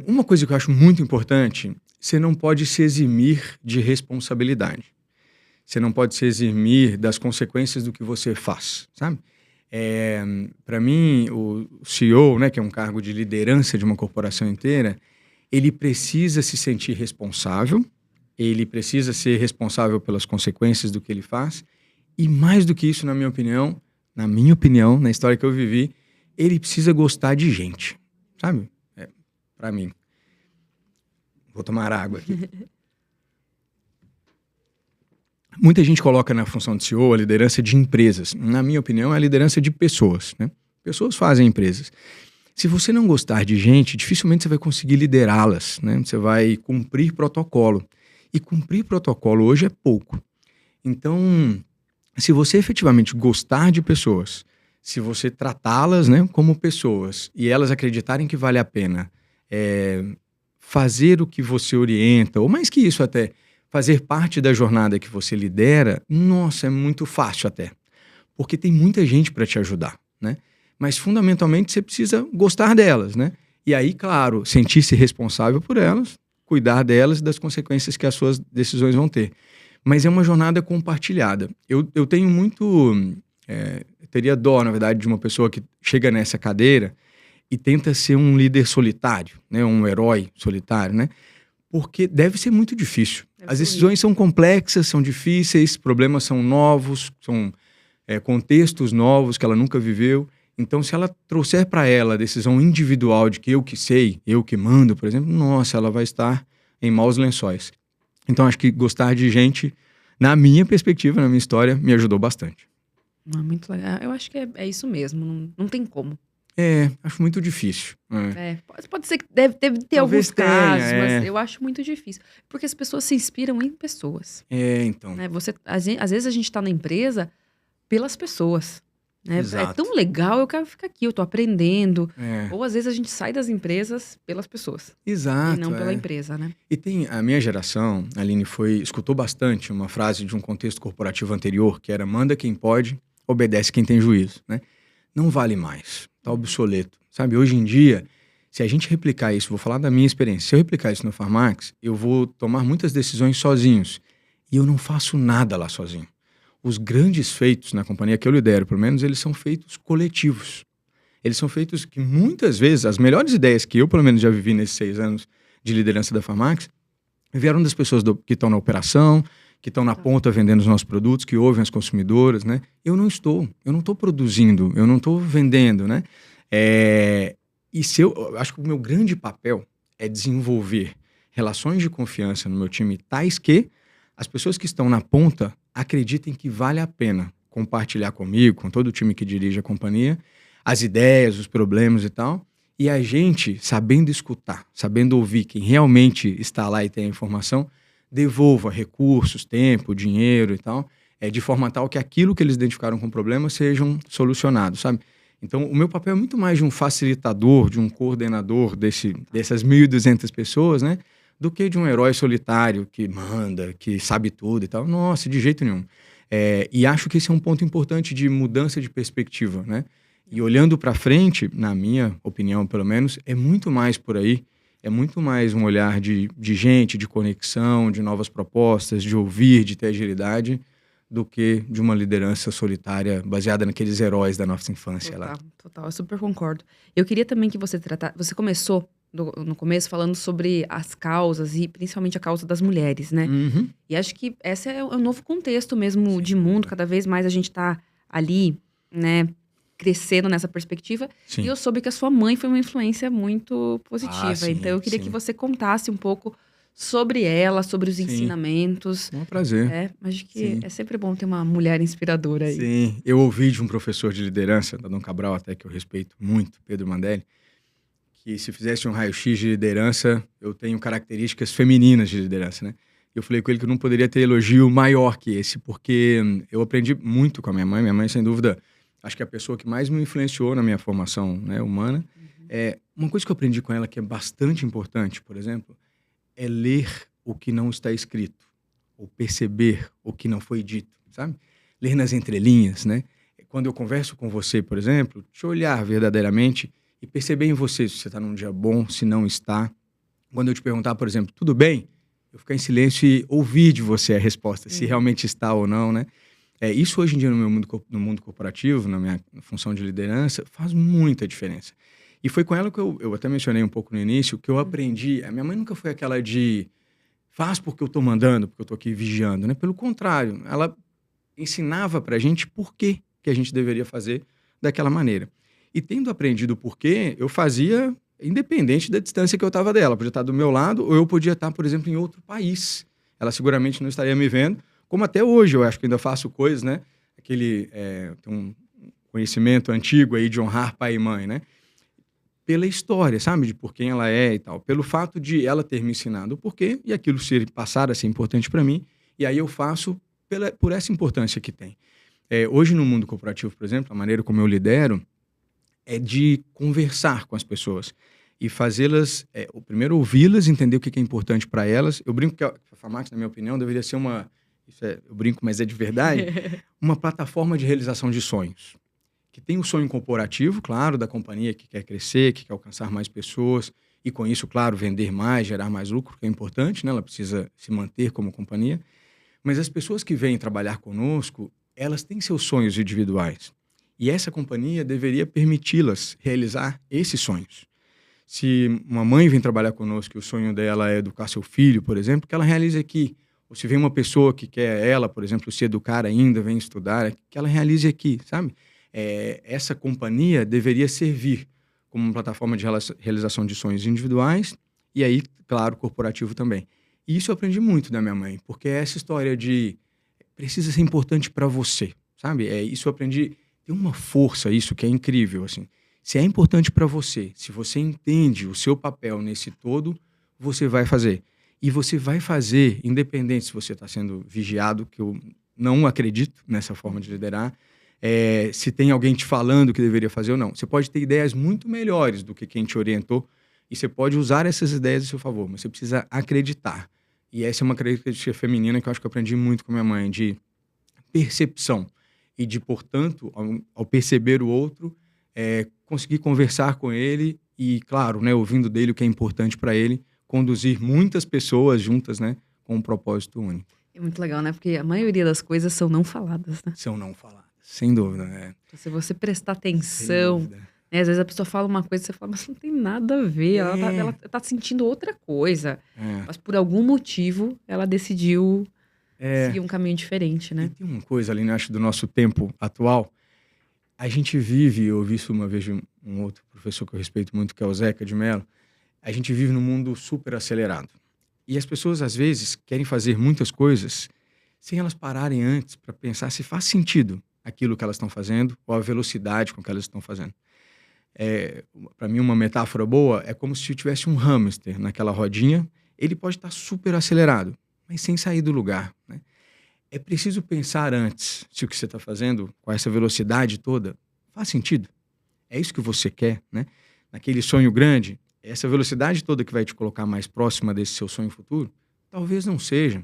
uma coisa que eu acho muito importante, você não pode se eximir de responsabilidade. Você não pode se eximir das consequências do que você faz, sabe? Para mim, o CEO, né, que é um cargo de liderança de uma corporação inteira, ele precisa se sentir responsável, ele precisa ser responsável pelas consequências do que ele faz, e mais do que isso, na minha opinião, na história que eu vivi, ele precisa gostar de gente, sabe? Para mim. Vou tomar água aqui. Muita gente coloca na função de CEO a liderança de empresas. Na minha opinião, é a liderança de pessoas, né? Pessoas fazem empresas. Se você não gostar de gente, dificilmente você vai conseguir liderá-las, né? Você vai cumprir protocolo. E cumprir protocolo hoje é pouco. Então, se você efetivamente gostar de pessoas, se você tratá-las, né, como pessoas e elas acreditarem que vale a pena fazer o que você orienta, ou mais que isso até, fazer parte da jornada que você lidera, nossa, é muito fácil até. Porque tem muita gente para te ajudar, né? mas fundamentalmente você precisa gostar delas, né? E aí, claro, sentir-se responsável por elas, cuidar delas e das consequências que as suas decisões vão ter. Mas é uma jornada compartilhada. Eu tenho muito... eu teria dó, na verdade, de uma pessoa que chega nessa cadeira e tenta ser um líder solitário, né? Um herói solitário, né? Porque deve ser muito difícil. As decisões são complexas, são difíceis, problemas são novos, são contextos novos que ela nunca viveu. Então, se ela trouxer para ela a decisão individual de que eu que sei, eu que mando, por exemplo, nossa, ela vai estar em maus lençóis. Então, acho que gostar de gente, na minha perspectiva, na minha história, me ajudou bastante. Muito legal. Eu acho que é isso mesmo, não tem como. Acho muito difícil. Pode ser que deve ter Talvez alguns casos, tenha, mas eu acho muito difícil. Porque as pessoas se inspiram em pessoas. Então. Né? Às vezes a gente está na empresa pelas pessoas. Né? É tão legal, eu quero ficar aqui, eu tô aprendendo. Ou às vezes a gente sai das empresas pelas pessoas. Exato. E não pela empresa, né? E tem a minha geração, a Aline, escutou bastante uma frase de um contexto corporativo anterior, que era: manda quem pode, obedece quem tem juízo, né? Não vale mais, tá obsoleto. Sabe, hoje em dia, se a gente replicar isso, vou falar da minha experiência, se eu replicar isso no Farmax, eu vou tomar muitas decisões sozinhos. E eu não faço nada lá sozinho. Os grandes feitos na companhia que eu lidero, pelo menos, eles são feitos coletivos. Eles são feitos que muitas vezes, as melhores ideias que eu, pelo menos, já vivi nesses 6 anos de liderança da Farmax, vieram das pessoas que estão na operação, que estão na ponta vendendo os nossos produtos, que ouvem as consumidoras, né? Eu não estou produzindo, eu não estou vendendo, né? Eu acho que o meu grande papel é desenvolver relações de confiança no meu time tais que as pessoas que estão na ponta acreditem que vale a pena compartilhar comigo, com todo o time que dirige a companhia, as ideias, os problemas e tal, e a gente, sabendo escutar, sabendo ouvir quem realmente está lá e tem a informação, devolva recursos, tempo, dinheiro e tal, de forma tal que aquilo que eles identificaram como problema sejam solucionados, sabe? Então, o meu papel é muito mais de um facilitador, de um coordenador dessas 1.200 pessoas, né? Do que de um herói solitário que manda, que sabe tudo e tal. Nossa, de jeito nenhum. E acho que esse é um ponto importante de mudança de perspectiva, né? E olhando para frente, na minha opinião, pelo menos, é muito mais por aí. É muito mais um olhar de gente, de conexão, de novas propostas, de ouvir, de ter agilidade, do que de uma liderança solitária baseada naqueles heróis da nossa infância. Total, eu super concordo. Eu queria também que você Você começou no começo falando sobre as causas e principalmente a causa das mulheres, né? Uhum. E acho que esse é um novo contexto mesmo de mundo. Cada vez mais a gente tá ali, né, crescendo nessa perspectiva. Sim. E eu soube que a sua mãe foi uma influência muito positiva. Sim, então eu queria que você contasse um pouco sobre ela, sobre os ensinamentos. É um prazer. Acho que é sempre bom ter uma mulher inspiradora aí. Sim, eu ouvi de um professor de liderança, da Dom Cabral, até que eu respeito muito, Pedro Mandelli, que se fizesse um raio-x de liderança, eu tenho características femininas de liderança, né? Eu falei com ele que eu não poderia ter elogio maior que esse, porque eu aprendi muito com a minha mãe. Minha mãe, sem dúvida, acho que é a pessoa que mais me influenciou na minha formação, né, humana. Uma coisa que eu aprendi com ela que é bastante importante, por exemplo, é ler o que não está escrito, ou perceber o que não foi dito, sabe? Ler nas entrelinhas, né? Quando eu converso com você, por exemplo, te olhar verdadeiramente e perceber em você se você está num dia bom, se não está. Quando eu te perguntar, por exemplo, tudo bem? Eu ficar em silêncio e ouvir de você a resposta, se realmente está ou não, né? Isso hoje em dia no mundo corporativo, na minha função de liderança, faz muita diferença. E foi com ela que eu até mencionei um pouco no início, que eu aprendi. A minha mãe nunca foi aquela de faz porque eu estou mandando, porque eu estou aqui vigiando, né? Pelo contrário, ela ensinava pra gente por que a gente deveria fazer daquela maneira. E tendo aprendido o porquê, eu fazia independente da distância que eu estava dela. Podia estar do meu lado ou eu podia estar, por exemplo, em outro país. Ela seguramente não estaria me vendo, como até hoje eu acho que ainda faço coisas, né? Tem um conhecimento antigo aí de honrar pai e mãe, né? Pela história, sabe? De por quem ela é e tal. Pelo fato de ela ter me ensinado o porquê e aquilo passar a ser importante para mim. E aí eu faço por essa importância que tem. Hoje no mundo corporativo, por exemplo, a maneira como eu lidero é de conversar com as pessoas e fazê-las, primeiro ouvi-las, entender o que é importante para elas. Eu brinco que a Farmax, na minha opinião, deveria ser eu brinco, mas é de verdade, uma plataforma de realização de sonhos. que tem o sonho corporativo, claro, da companhia que quer crescer, que quer alcançar mais pessoas e com isso, claro, vender mais, gerar mais lucro, que é importante, né? Ela precisa se manter como companhia. Mas as pessoas que vêm trabalhar conosco, elas têm seus sonhos individuais. E essa companhia deveria permiti-las realizar esses sonhos. Se uma mãe vem trabalhar conosco e o sonho dela é educar seu filho, por exemplo, que ela realize aqui. Ou se vem uma pessoa que quer ela, por exemplo, se educar ainda, vem estudar, que ela realize aqui, sabe? Essa companhia deveria servir como uma plataforma de realização de sonhos individuais e aí, claro, corporativo também. E isso eu aprendi muito da minha mãe, porque é essa história de precisa ser importante para você, sabe? Isso eu aprendi, tem uma força isso que é incrível, assim. Se é importante para você, se você entende o seu papel nesse todo, você vai fazer. E você vai fazer, independente se você está sendo vigiado, que eu não acredito nessa forma de liderar, se tem alguém te falando que deveria fazer ou não. Você pode ter ideias muito melhores do que quem te orientou e você pode usar essas ideias a seu favor, mas você precisa acreditar. E essa é uma característica feminina que eu acho que eu aprendi muito com minha mãe, de percepção e de, portanto, ao perceber o outro, conseguir conversar com ele e, claro, né, ouvindo dele o que é importante para ele, conduzir muitas pessoas juntas, né, com um propósito único. É muito legal, né? Porque a maioria das coisas são não faladas, né? São não faladas, sem dúvida. Então, se você prestar atenção, né, às vezes a pessoa fala uma coisa e você fala, mas não tem nada a ver, ela tá sentindo outra coisa. Mas por algum motivo ela decidiu seguir um caminho diferente, né? E tem uma coisa ali, né, acho, do nosso tempo atual. A gente vive, eu ouvi isso uma vez de um outro professor que eu respeito muito, que é o Zeca de Mello, a gente vive num mundo super acelerado. E as pessoas, às vezes, querem fazer muitas coisas sem elas pararem antes para pensar se faz sentido aquilo que elas estão fazendo ou a velocidade com que elas estão fazendo. Para mim, uma metáfora boa é como se tivesse um hamster naquela rodinha. Ele pode estar super acelerado, mas sem sair do lugar, né? É preciso pensar antes se o que você está fazendo com essa velocidade toda faz sentido. É isso que você quer, né? Naquele sonho grande, essa velocidade toda que vai te colocar mais próxima desse seu sonho futuro, talvez não seja.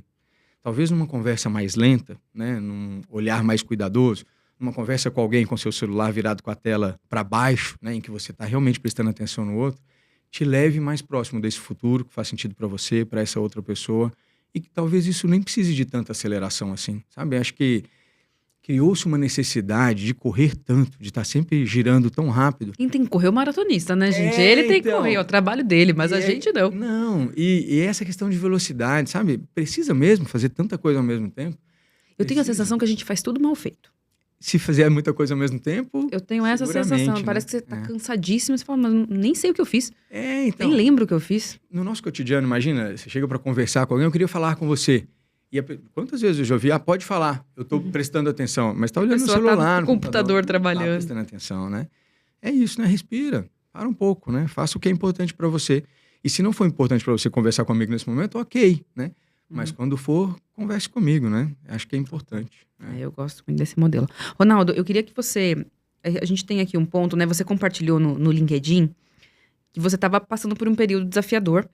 Talvez numa conversa mais lenta, né? Num olhar mais cuidadoso, numa conversa com alguém com seu celular virado com a tela para baixo, né? Em que você está realmente prestando atenção no outro, te leve mais próximo desse futuro que faz sentido para você, para essa outra pessoa. E que talvez isso nem precise de tanta aceleração assim, sabe? Acho que criou-se uma necessidade de correr tanto, de estar sempre girando tão rápido. Quem tem que correr é o maratonista, né, gente? Ele tem que correr, é o trabalho dele, mas a gente não. Não, e essa questão de velocidade, sabe? Precisa mesmo fazer tanta coisa ao mesmo tempo? Eu tenho a sensação que a gente faz tudo mal feito. Se fizer muita coisa ao mesmo tempo, eu tenho essa sensação. né? Parece que você tá cansadíssimo. Você fala, mas nem sei o que eu fiz. Então. Nem lembro o que eu fiz. No nosso cotidiano, imagina, você chega para conversar com alguém, eu queria falar com você. E quantas vezes eu já ouvi, pode falar, eu tô prestando atenção, mas tá olhando no celular, no computador trabalhando. Tá prestando atenção, né? É isso, né? Respira, para um pouco, né? Faça o que é importante para você. E se não for importante para você conversar comigo nesse momento, ok, né? Mas quando for, converse comigo, né? Acho que é importante. Eu gosto muito desse modelo. Ronaldo, eu queria que você... A gente tem aqui um ponto, né? Você compartilhou no LinkedIn que você estava passando por um período desafiador,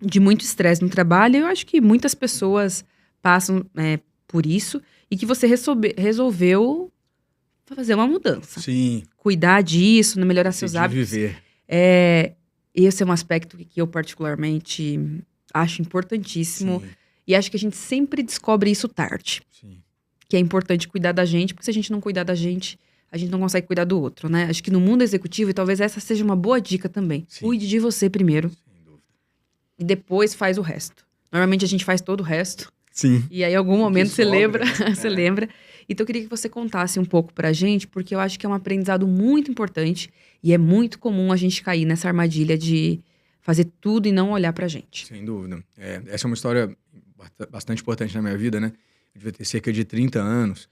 de muito estresse no trabalho. Eu acho que muitas pessoas passam por isso e que você resolveu fazer uma mudança. Sim. Cuidar disso, melhorar seus hábitos. Viver. Esse é um aspecto que eu particularmente acho importantíssimo. Sim. E acho que a gente sempre descobre isso tarde. Sim. Que é importante cuidar da gente, porque se a gente não cuidar da gente, a gente não consegue cuidar do outro, né? Acho que no mundo executivo, e talvez essa seja uma boa dica também. Sim. Cuide de você primeiro. Sem dúvida. E depois faz o resto. Normalmente a gente faz todo o resto. Sim. E aí, em algum momento, você lembra. Né? Você lembra. Então, eu queria que você contasse um pouco pra gente, porque eu acho que é um aprendizado muito importante. E é muito comum a gente cair nessa armadilha de fazer tudo e não olhar pra gente. Sem dúvida. Essa é uma história bastante importante na minha vida, né? Eu devia ter cerca de 30 anos.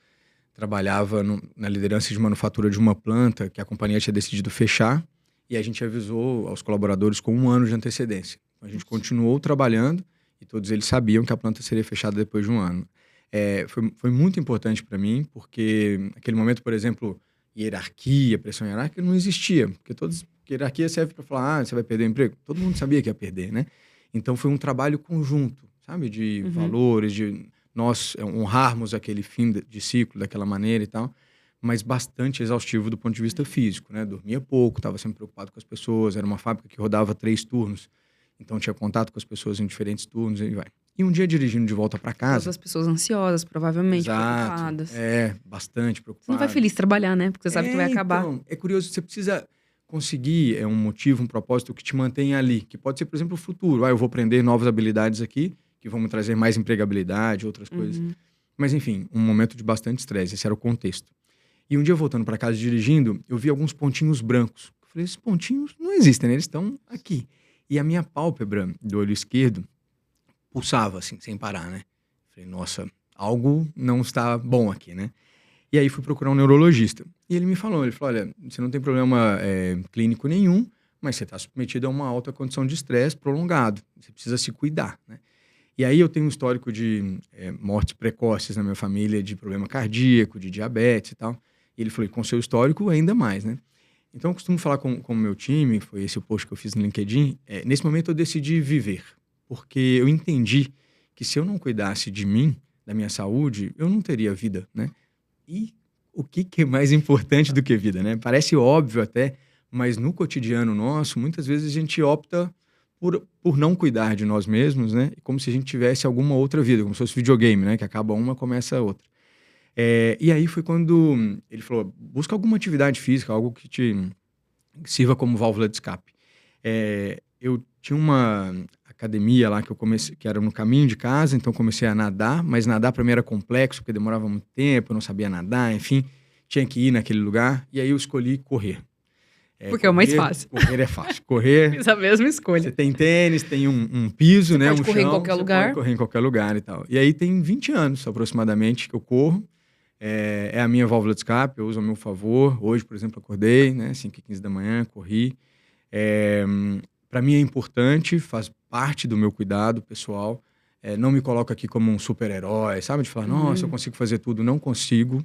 Trabalhava na liderança de manufatura de uma planta que a companhia tinha decidido fechar. E a gente avisou aos colaboradores com 1 ano de antecedência. A gente continuou trabalhando e todos eles sabiam que a planta seria fechada depois de 1 ano. Foi muito importante para mim, porque naquele momento, por exemplo, hierarquia, pressão hierárquica não existia. Porque hierarquia serve para falar, você vai perder o emprego. Todo mundo sabia que ia perder, né? Então foi um trabalho conjunto, sabe? De valores, de nós honrarmos aquele fim de ciclo daquela maneira e tal. mas bastante exaustivo do ponto de vista físico, né? Dormia pouco, estava sempre preocupado com as pessoas, era uma fábrica que rodava 3 turnos, então tinha contato com as pessoas em diferentes turnos, e vai. E um dia dirigindo de volta para Todas casa... as pessoas ansiosas, provavelmente, Exato, preocupadas. bastante Você não vai preocupado. feliz trabalhar, né? Porque você sabe que vai acabar. Então, é curioso, você precisa conseguir um motivo, um propósito que te mantenha ali, que pode ser, por exemplo, o futuro. Eu vou aprender novas habilidades aqui, que vão me trazer mais empregabilidade, outras coisas. Mas, enfim, um momento de bastante estresse, esse era o contexto. E um dia, voltando para casa dirigindo, eu vi alguns pontinhos brancos. Eu falei, esses pontinhos não existem, né? Eles estão aqui. E a minha pálpebra do olho esquerdo pulsava, assim, sem parar, né? Falei, nossa, algo não está bom aqui, né? E aí fui procurar um neurologista. E ele falou, olha, você não tem problema clínico nenhum, mas você está submetido a uma alta condição de estresse prolongado. Você precisa se cuidar, né? E aí eu tenho um histórico de mortes precoces na minha família, de problema cardíaco, de diabetes e tal. E ele falou, com seu histórico, ainda mais, né? Então eu costumo falar com o meu time, foi esse o post que eu fiz no LinkedIn, nesse momento eu decidi viver. Porque eu entendi que se eu não cuidasse de mim, da minha saúde, eu não teria vida, né? E o que é mais importante do que vida, né? Parece óbvio até, mas no cotidiano nosso, muitas vezes a gente opta por não cuidar de nós mesmos, né? Como se a gente tivesse alguma outra vida, como se fosse videogame, né? Que acaba uma, começa a outra. E aí foi quando ele falou, busca alguma atividade física, algo que te sirva como válvula de escape. Eu tinha uma academia lá que eu comecei, que era no caminho de casa, então comecei a nadar, mas nadar para mim era complexo, porque demorava muito tempo, eu não sabia nadar, enfim, tinha que ir naquele lugar, e aí eu escolhi correr. Porque é o mais fácil. Correr é fácil. Correr... Fiz a mesma escolha. Você tem tênis, tem um piso, você né? Pode um correr chão, em qualquer você lugar. Pode correr em qualquer lugar e tal. E aí tem 20 anos, aproximadamente, que eu corro. É a minha válvula de escape, eu uso ao meu favor. Hoje, por exemplo, acordei, né? 5h15 da manhã, corri. Para mim é importante, faz parte do meu cuidado pessoal. Não me coloco aqui como um super-herói, sabe? De falar, nossa, eu consigo fazer tudo. Não consigo.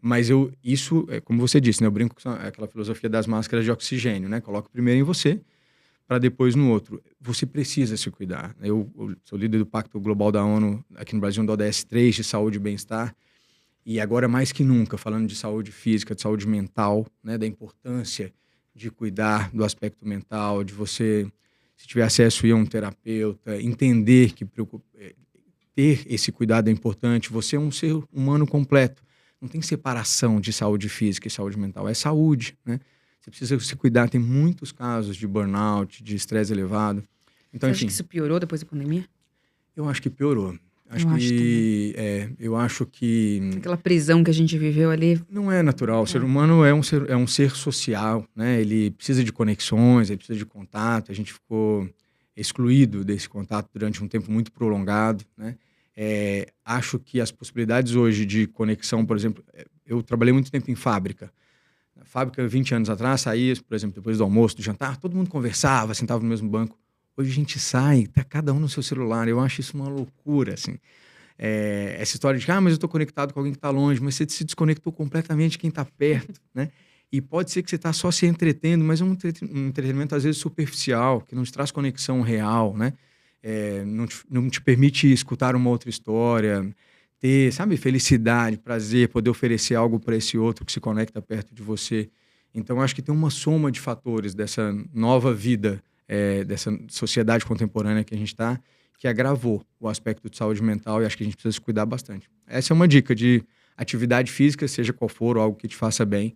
Mas isso, como você disse, né? Eu brinco com aquela filosofia das máscaras de oxigênio, né? Coloco primeiro em você, para depois no outro. Você precisa se cuidar. Eu sou líder do Pacto Global da ONU, aqui no Brasil, do ODS 3, de saúde e bem-estar. E agora, mais que nunca, falando de saúde física, de saúde mental, né? Da importância de cuidar do aspecto mental, de você, se tiver acesso, ir a um terapeuta, entender que ter esse cuidado é importante. Você é um ser humano completo. Não tem separação de saúde física e saúde mental. É saúde, né? Você precisa se cuidar. Tem muitos casos de burnout, de estresse elevado. Então, Você acha que isso piorou depois da pandemia? Eu acho que piorou. Eu acho que... Aquela prisão que a gente viveu ali... Não é natural. O ser humano é um ser social, né? Ele precisa de conexões, ele precisa de contato. A gente ficou excluído desse contato durante um tempo muito prolongado, né? Acho que as possibilidades hoje de conexão, por exemplo... Eu trabalhei muito tempo em fábrica. Na fábrica, 20 anos atrás, saía, por exemplo, depois do almoço, do jantar, todo mundo conversava, sentava no mesmo banco. Hoje a gente sai, tá cada um no seu celular. Eu acho isso uma loucura, assim. Essa história de que, mas eu tô conectado com alguém que tá longe, mas você se desconectou completamente de quem tá perto, né? E pode ser que você tá só se entretendo, mas é um entretenimento, às vezes, superficial, que não te traz conexão real, né? Não te permite escutar uma outra história, ter, sabe, felicidade, prazer, poder oferecer algo para esse outro que se conecta perto de você. Então, acho que tem uma soma de fatores dessa nova vida, dessa sociedade contemporânea que a gente está, que agravou o aspecto de saúde mental, e acho que a gente precisa se cuidar bastante. Essa é uma dica de atividade física, seja qual for, ou algo que te faça bem,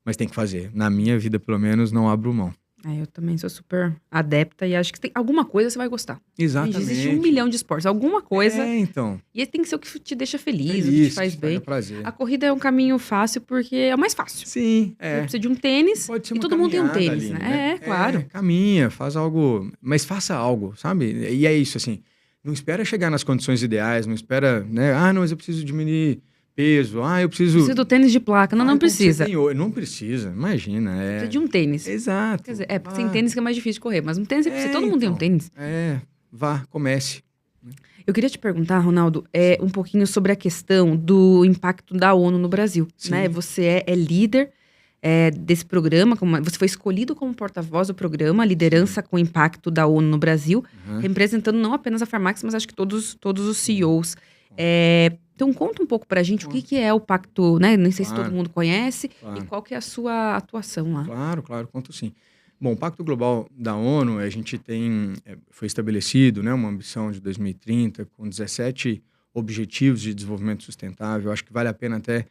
mas tem que fazer. Na minha vida, pelo menos, não abro mão. Eu também sou super adepta e acho que alguma coisa você vai gostar. Exatamente. Existe 1 milhão de esportes, alguma coisa. Então. E tem que ser o que te deixa feliz, o que te faz bem. Prazer. A corrida é um caminho fácil porque é o mais fácil. Sim, Você precisa de um tênis e todo mundo tem um tênis, ali, né? Claro. Caminha, faz algo, mas faça algo, sabe? E é isso, assim, não espera chegar nas condições ideais, não espera, né? Não, mas eu preciso diminuir peso, eu preciso... Precisa do tênis de placa. Não precisa. Não precisa, imagina. Precisa de um tênis. Exato. Quer dizer, porque tem tênis que é mais difícil de correr, mas um tênis você precisa, todo mundo tem um tênis. Vá, comece. Eu queria te perguntar, Ronaldo, um pouquinho sobre a questão do impacto da ONU no Brasil, né? Você é líder desse programa, você foi escolhido como porta-voz do programa Liderança com Impacto da ONU no Brasil, representando não apenas a Farmax, mas acho que todos os CEOs. Então conta um pouco pra gente o Claro. que é o Pacto, né? Nem sei se todo Claro, mundo conhece, e claro. qual que é a sua atuação lá. Claro, claro, conto sim. Bom, o Pacto Global da ONU, a gente tem, foi estabelecido, né, uma ambição de 2030 com 17 objetivos de desenvolvimento sustentável. Acho que vale a pena até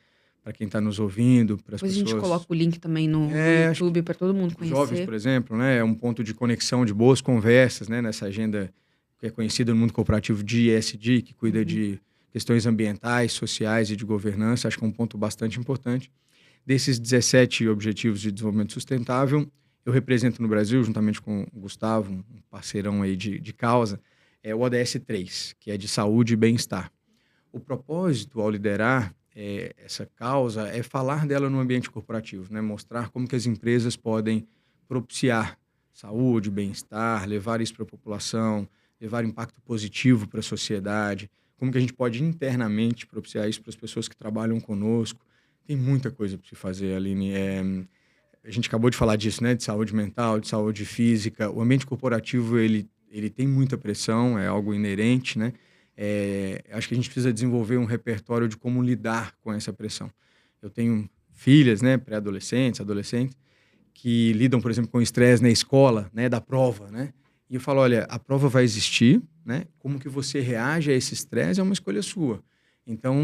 para quem está nos ouvindo, para as Depois a gente coloca pessoas. o link também no Acho que YouTube para todo mundo os jovens, conhecer. por exemplo, né, é um ponto de conexão, de boas conversas, né, nessa agenda que é conhecida no mundo corporativo de ESG, que cuida Uhum. de questões ambientais, sociais e de governança. Acho que é um ponto bastante importante. Desses 17 Objetivos de Desenvolvimento Sustentável, eu represento no Brasil, juntamente com o Gustavo, um parceirão aí de causa, é o ODS 3, que é de saúde e bem-estar. O propósito, ao liderar essa causa, é falar dela no ambiente corporativo, né? Mostrar como que as empresas podem propiciar saúde, bem-estar, levar isso para a população, levar impacto positivo para a sociedade, como que a gente pode internamente propiciar isso para as pessoas que trabalham conosco. Tem muita coisa para se fazer, Aline. A gente acabou de falar disso, né? De saúde mental, de saúde física. O ambiente corporativo, ele tem muita pressão, é algo inerente, né? Acho que a gente precisa desenvolver um repertório de como lidar com essa pressão. Eu tenho filhas, né? Pré-adolescentes, adolescentes, que lidam, por exemplo, com estresse na escola, né? Da prova, né? E eu falo, olha, a prova vai existir, né? Como que você reage a esse estresse é uma escolha sua. Então,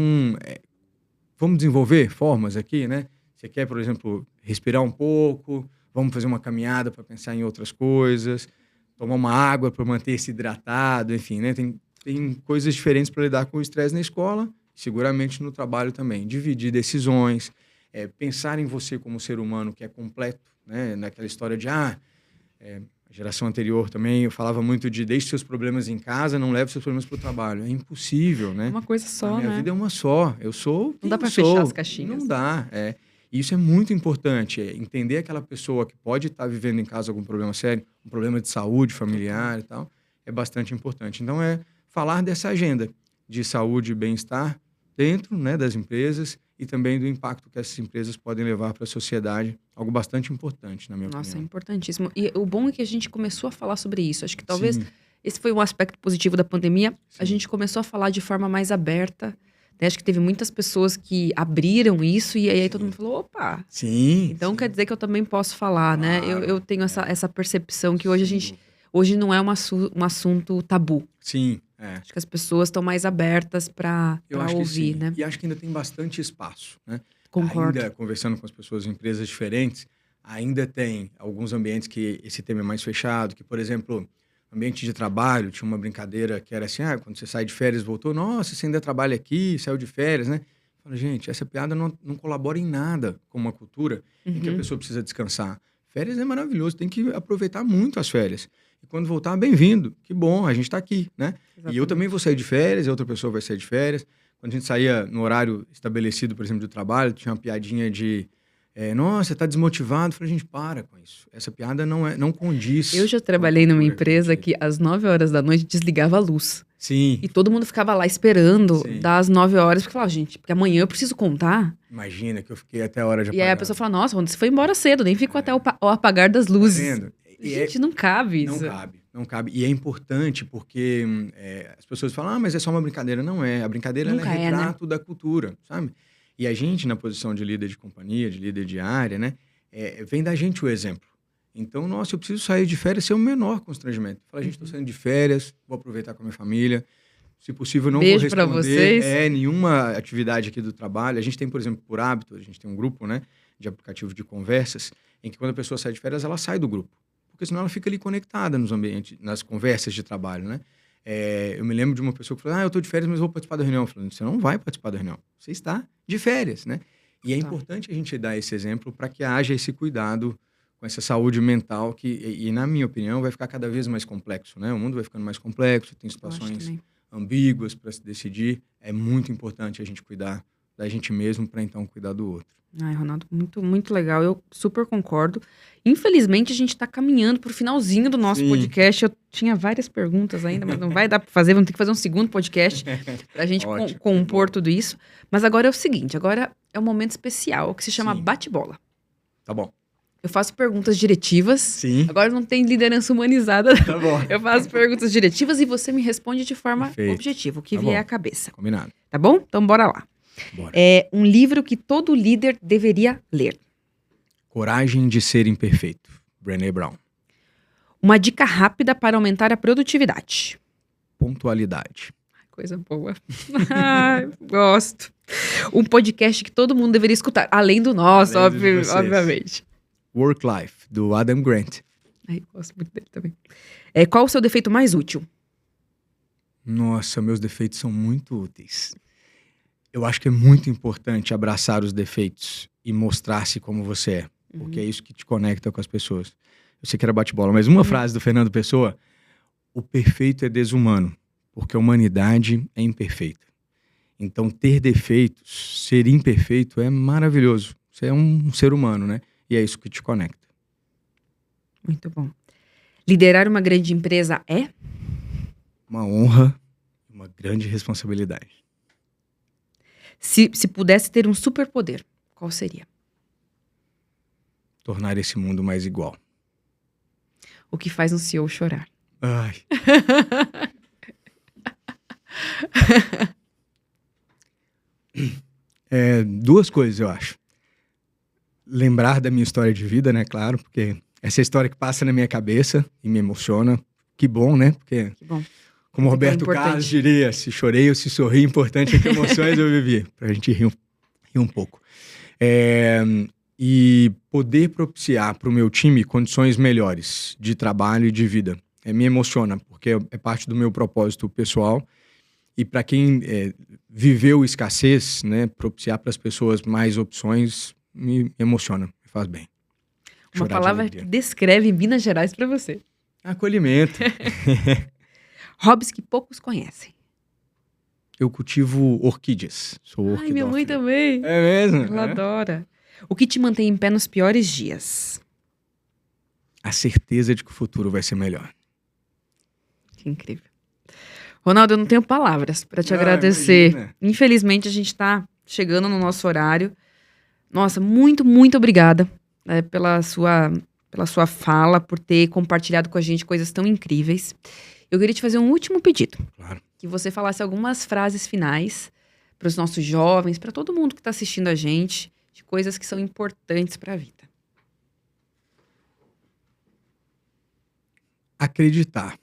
vamos desenvolver formas aqui, né? Você quer, por exemplo, respirar um pouco, vamos fazer uma caminhada para pensar em outras coisas, tomar uma água para manter-se hidratado, enfim, né? Tem coisas diferentes para lidar com o estresse na escola, seguramente no trabalho também. Dividir decisões, pensar em você como ser humano que é completo, né? Naquela história de, a geração anterior também, eu falava muito de deixe seus problemas em casa, não leve seus problemas para o trabalho. É impossível, É né? uma coisa A só, minha né? vida é uma só. Eu sou Não quem dá eu para sou. fechar as caixinhas. Não dá. Isso é muito importante. Entender aquela pessoa que pode estar vivendo em casa algum problema sério, um problema de saúde familiar e tal, é bastante importante. Então, falar dessa agenda de saúde e bem-estar dentro, né, das empresas e também do impacto que essas empresas podem levar para a sociedade. Algo bastante importante, na minha Nossa, é opinião. importantíssimo. E o bom é que a gente começou a falar sobre isso. Acho que talvez Sim, esse foi um aspecto positivo da pandemia. A sim. gente começou a falar de forma mais aberta, né? Acho que teve muitas pessoas que abriram isso e aí todo Sim. mundo falou, opa, Sim, então sim. quer dizer que eu também posso falar, né? Claro, Eu tenho essa percepção que hoje a sem gente, dúvida. hoje não é um assunto tabu. Sim, Acho que as pessoas estão mais abertas para eu acho que ouvir, sim. né? E acho que ainda tem bastante espaço, né? Concordo. Ainda conversando com as pessoas em empresas diferentes, ainda tem alguns ambientes que esse tema é mais fechado, que, por exemplo, ambiente de trabalho, tinha uma brincadeira que era assim, quando você sai de férias, voltou, nossa, você ainda trabalha aqui, saiu de férias, né? Eu falo, gente, essa piada não colabora em nada com uma cultura em que a Uhum. pessoa precisa descansar. Férias é maravilhoso, tem que aproveitar muito as férias. E quando voltar, bem-vindo, que bom, a gente está aqui, né? E eu também vou sair de férias, e outra pessoa vai sair de férias. Quando a gente saía no horário estabelecido, por exemplo, do trabalho, tinha uma piadinha de nossa, você tá desmotivado. Eu falei, gente, para com isso. Essa piada não condiz Eu já com a trabalhei numa cultura que a empresa gente... que às 9 horas da noite desligava a luz. Sim, E todo mundo ficava lá esperando sim. das 9 horas, porque falava, gente, porque amanhã eu preciso contar. Imagina que eu fiquei até a hora de E aí apagar. a pessoa fala, nossa, você foi embora cedo, nem ficou até o apagar das luzes. Tá vendo? Gente, não cabe Não isso. cabe, não cabe. E é importante porque as pessoas falam, mas é só uma brincadeira. Não é. A brincadeira ela Nunca é é, né? retrato da cultura, sabe? E a gente, na posição de líder de companhia, de líder de área, né? Vem da gente o exemplo. Então, nossa, eu preciso sair de férias sem o menor constrangimento. Fala, gente, estou saindo de férias, vou aproveitar com a minha família. Se possível, não Beijo vou pra responder vocês. nenhuma atividade aqui do trabalho. A gente tem, por exemplo, por hábito, a gente tem um grupo, né, de aplicativo de conversas, em que quando a pessoa sai de férias, ela sai do grupo. Porque senão ela fica ali conectada nos ambientes, nas conversas de trabalho, né? Eu me lembro de uma pessoa que falou, eu estou de férias, mas vou participar da reunião. Eu falei, você não vai participar da reunião, você está de férias, né? E é importante a gente dar esse exemplo para que haja esse cuidado com essa saúde mental que, na minha opinião, vai ficar cada vez mais complexo, né? O mundo vai ficando mais complexo, tem Eu acho situações também. ambíguas para se decidir. É muito importante a gente cuidar da gente mesmo para então cuidar do outro. Ai, Ronaldo, muito, muito legal. Eu super concordo. Infelizmente, a gente está caminhando para o finalzinho do nosso Sim. podcast. Eu tinha várias perguntas ainda, mas não vai dar para fazer. Vamos ter que fazer um segundo podcast para a gente Ótimo, compor que bom. tudo isso. Mas agora é o seguinte, agora é um momento especial que se chama Sim. bate-bola. Tá bom. Eu faço perguntas diretivas. Sim. Agora não tem liderança humanizada. Tá bom. Eu faço perguntas diretivas e você me responde de forma Perfeito. objetiva, o que Tá vier bom. à cabeça. Combinado. Tá bom? Então bora lá. Bora. Um livro que todo líder deveria ler. Coragem de ser imperfeito. Brené Brown. Uma dica rápida para aumentar a produtividade. Pontualidade. Coisa boa. Ai, gosto. Um podcast que todo mundo deveria escutar, além do nosso, Além de vocês. obviamente. Work Life, do Adam Grant. Ai, gosto muito dele também. Qual o seu defeito mais útil? Nossa, meus defeitos são muito úteis. Eu acho que é muito importante abraçar os defeitos e mostrar-se como você é. Porque é isso que te conecta com as pessoas. Eu sei que era bate-bola, mas uma frase do Fernando Pessoa: o perfeito é desumano, porque a humanidade é imperfeita. Então, ter defeitos, ser imperfeito é maravilhoso. Você é um ser humano, né? E é isso que te conecta. Muito bom. Liderar uma grande empresa é? Uma honra, uma grande responsabilidade. Se pudesse ter um superpoder, qual seria? Tornar esse mundo mais igual. O que faz um CEO chorar? Ai. Duas coisas, eu acho. Lembrar da minha história de vida, né? Claro, porque essa é a história que passa na minha cabeça e me emociona. Que bom, né? Porque, Que bom. como o Roberto Carlos diria, se chorei ou se sorri, importante é que emoções eu vivi. Pra gente rir um pouco. E poder propiciar para o meu time condições melhores de trabalho e de vida. Me emociona, porque é parte do meu propósito pessoal. E para quem viveu escassez, né, propiciar para as pessoas mais opções, me emociona, me faz bem. Uma palavra que descreve Minas Gerais para você. Acolhimento. Hobbies que poucos conhecem. Eu cultivo orquídeas. Sou orquidófilo. Ai, minha mãe também. É mesmo? Ela adora. O que te mantém em pé nos piores dias? A certeza de que o futuro vai ser melhor. Que incrível. Ronaldo, eu não tenho palavras para te agradecer. Imagina. Infelizmente, a gente está chegando no nosso horário. Nossa, muito, muito obrigada pela sua fala, por ter compartilhado com a gente coisas tão incríveis. Eu queria te fazer um último pedido. Claro. Que você falasse algumas frases finais para os nossos jovens, para todo mundo que está assistindo a gente, de coisas que são importantes para a vida. Acreditar.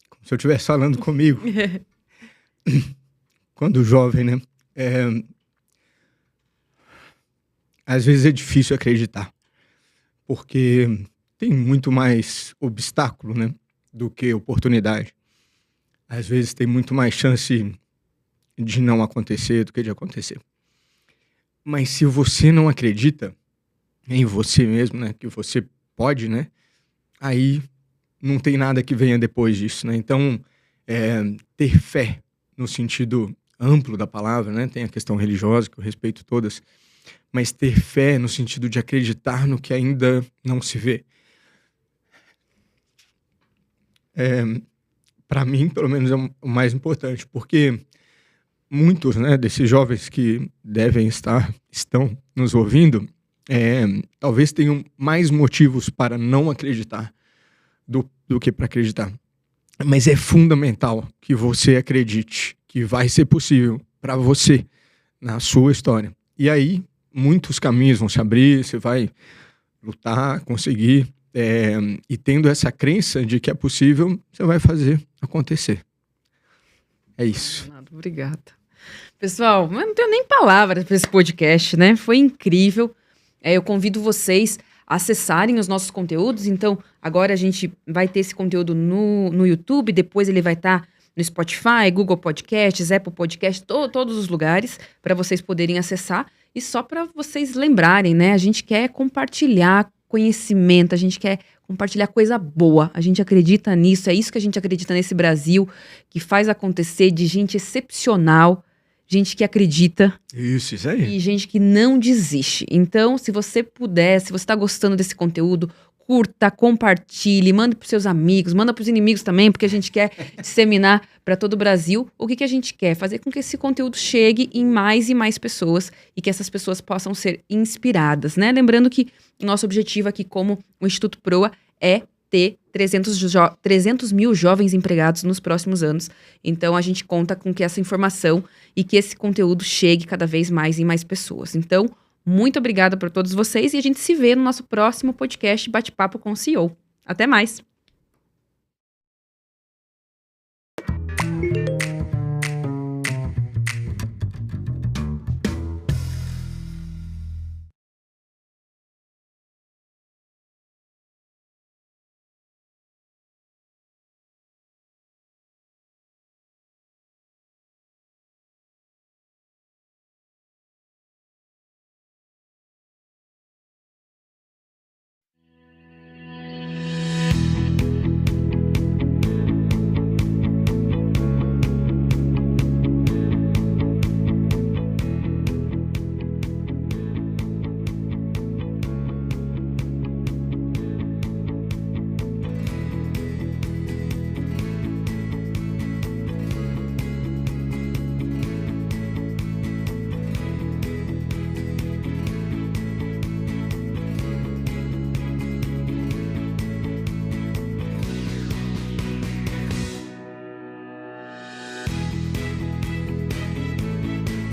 Como se eu estivesse falando comigo. Quando jovem, né? Às vezes é difícil acreditar. Porque tem muito mais obstáculo, né? Do que oportunidade. Às vezes tem muito mais chance de não acontecer do que de acontecer. Mas se você não acredita em você mesmo, né? Que você pode, né? Aí não tem nada que venha depois disso, né? Então, ter fé no sentido amplo da palavra, né? Tem a questão religiosa, que eu respeito todas, mas ter fé no sentido de acreditar no que ainda não se vê. Para mim, pelo menos, é o mais importante, porque muitos, né, desses jovens que estão nos ouvindo, talvez tenham mais motivos para não acreditar do que para acreditar. Mas é fundamental que você acredite que vai ser possível para você, na sua história. E aí, muitos caminhos vão se abrir, você vai lutar, conseguir, e tendo essa crença de que é possível, você vai fazer acontecer. É isso. Obrigada. Pessoal, eu não tenho nem palavras para esse podcast, né? Foi incrível. Eu convido vocês a acessarem os nossos conteúdos. Então, agora a gente vai ter esse conteúdo no YouTube, depois ele vai estar no Spotify, Google Podcasts, Apple Podcasts, todos os lugares para vocês poderem acessar. E só para vocês lembrarem, né? A gente quer compartilhar conhecimento, a gente quer compartilhar coisa boa. A gente acredita nisso, é isso que a gente acredita nesse Brasil, que faz acontecer, de gente excepcional, gente que acredita. Isso aí. E gente que não desiste. Então, se você puder, se você está gostando desse conteúdo, curta, compartilhe, manda para seus amigos, manda para os inimigos também, porque a gente quer disseminar para todo o Brasil. O que a gente quer? Fazer com que esse conteúdo chegue em mais e mais pessoas e que essas pessoas possam ser inspiradas, né? Lembrando que o nosso objetivo aqui como o Instituto Proa é ter 300 mil jovens empregados nos próximos anos. Então, a gente conta com que essa informação e que esse conteúdo chegue cada vez mais em mais pessoas. Então, muito obrigada por todos vocês e a gente se vê no nosso próximo podcast Bate-Papo com o CEO. Até mais!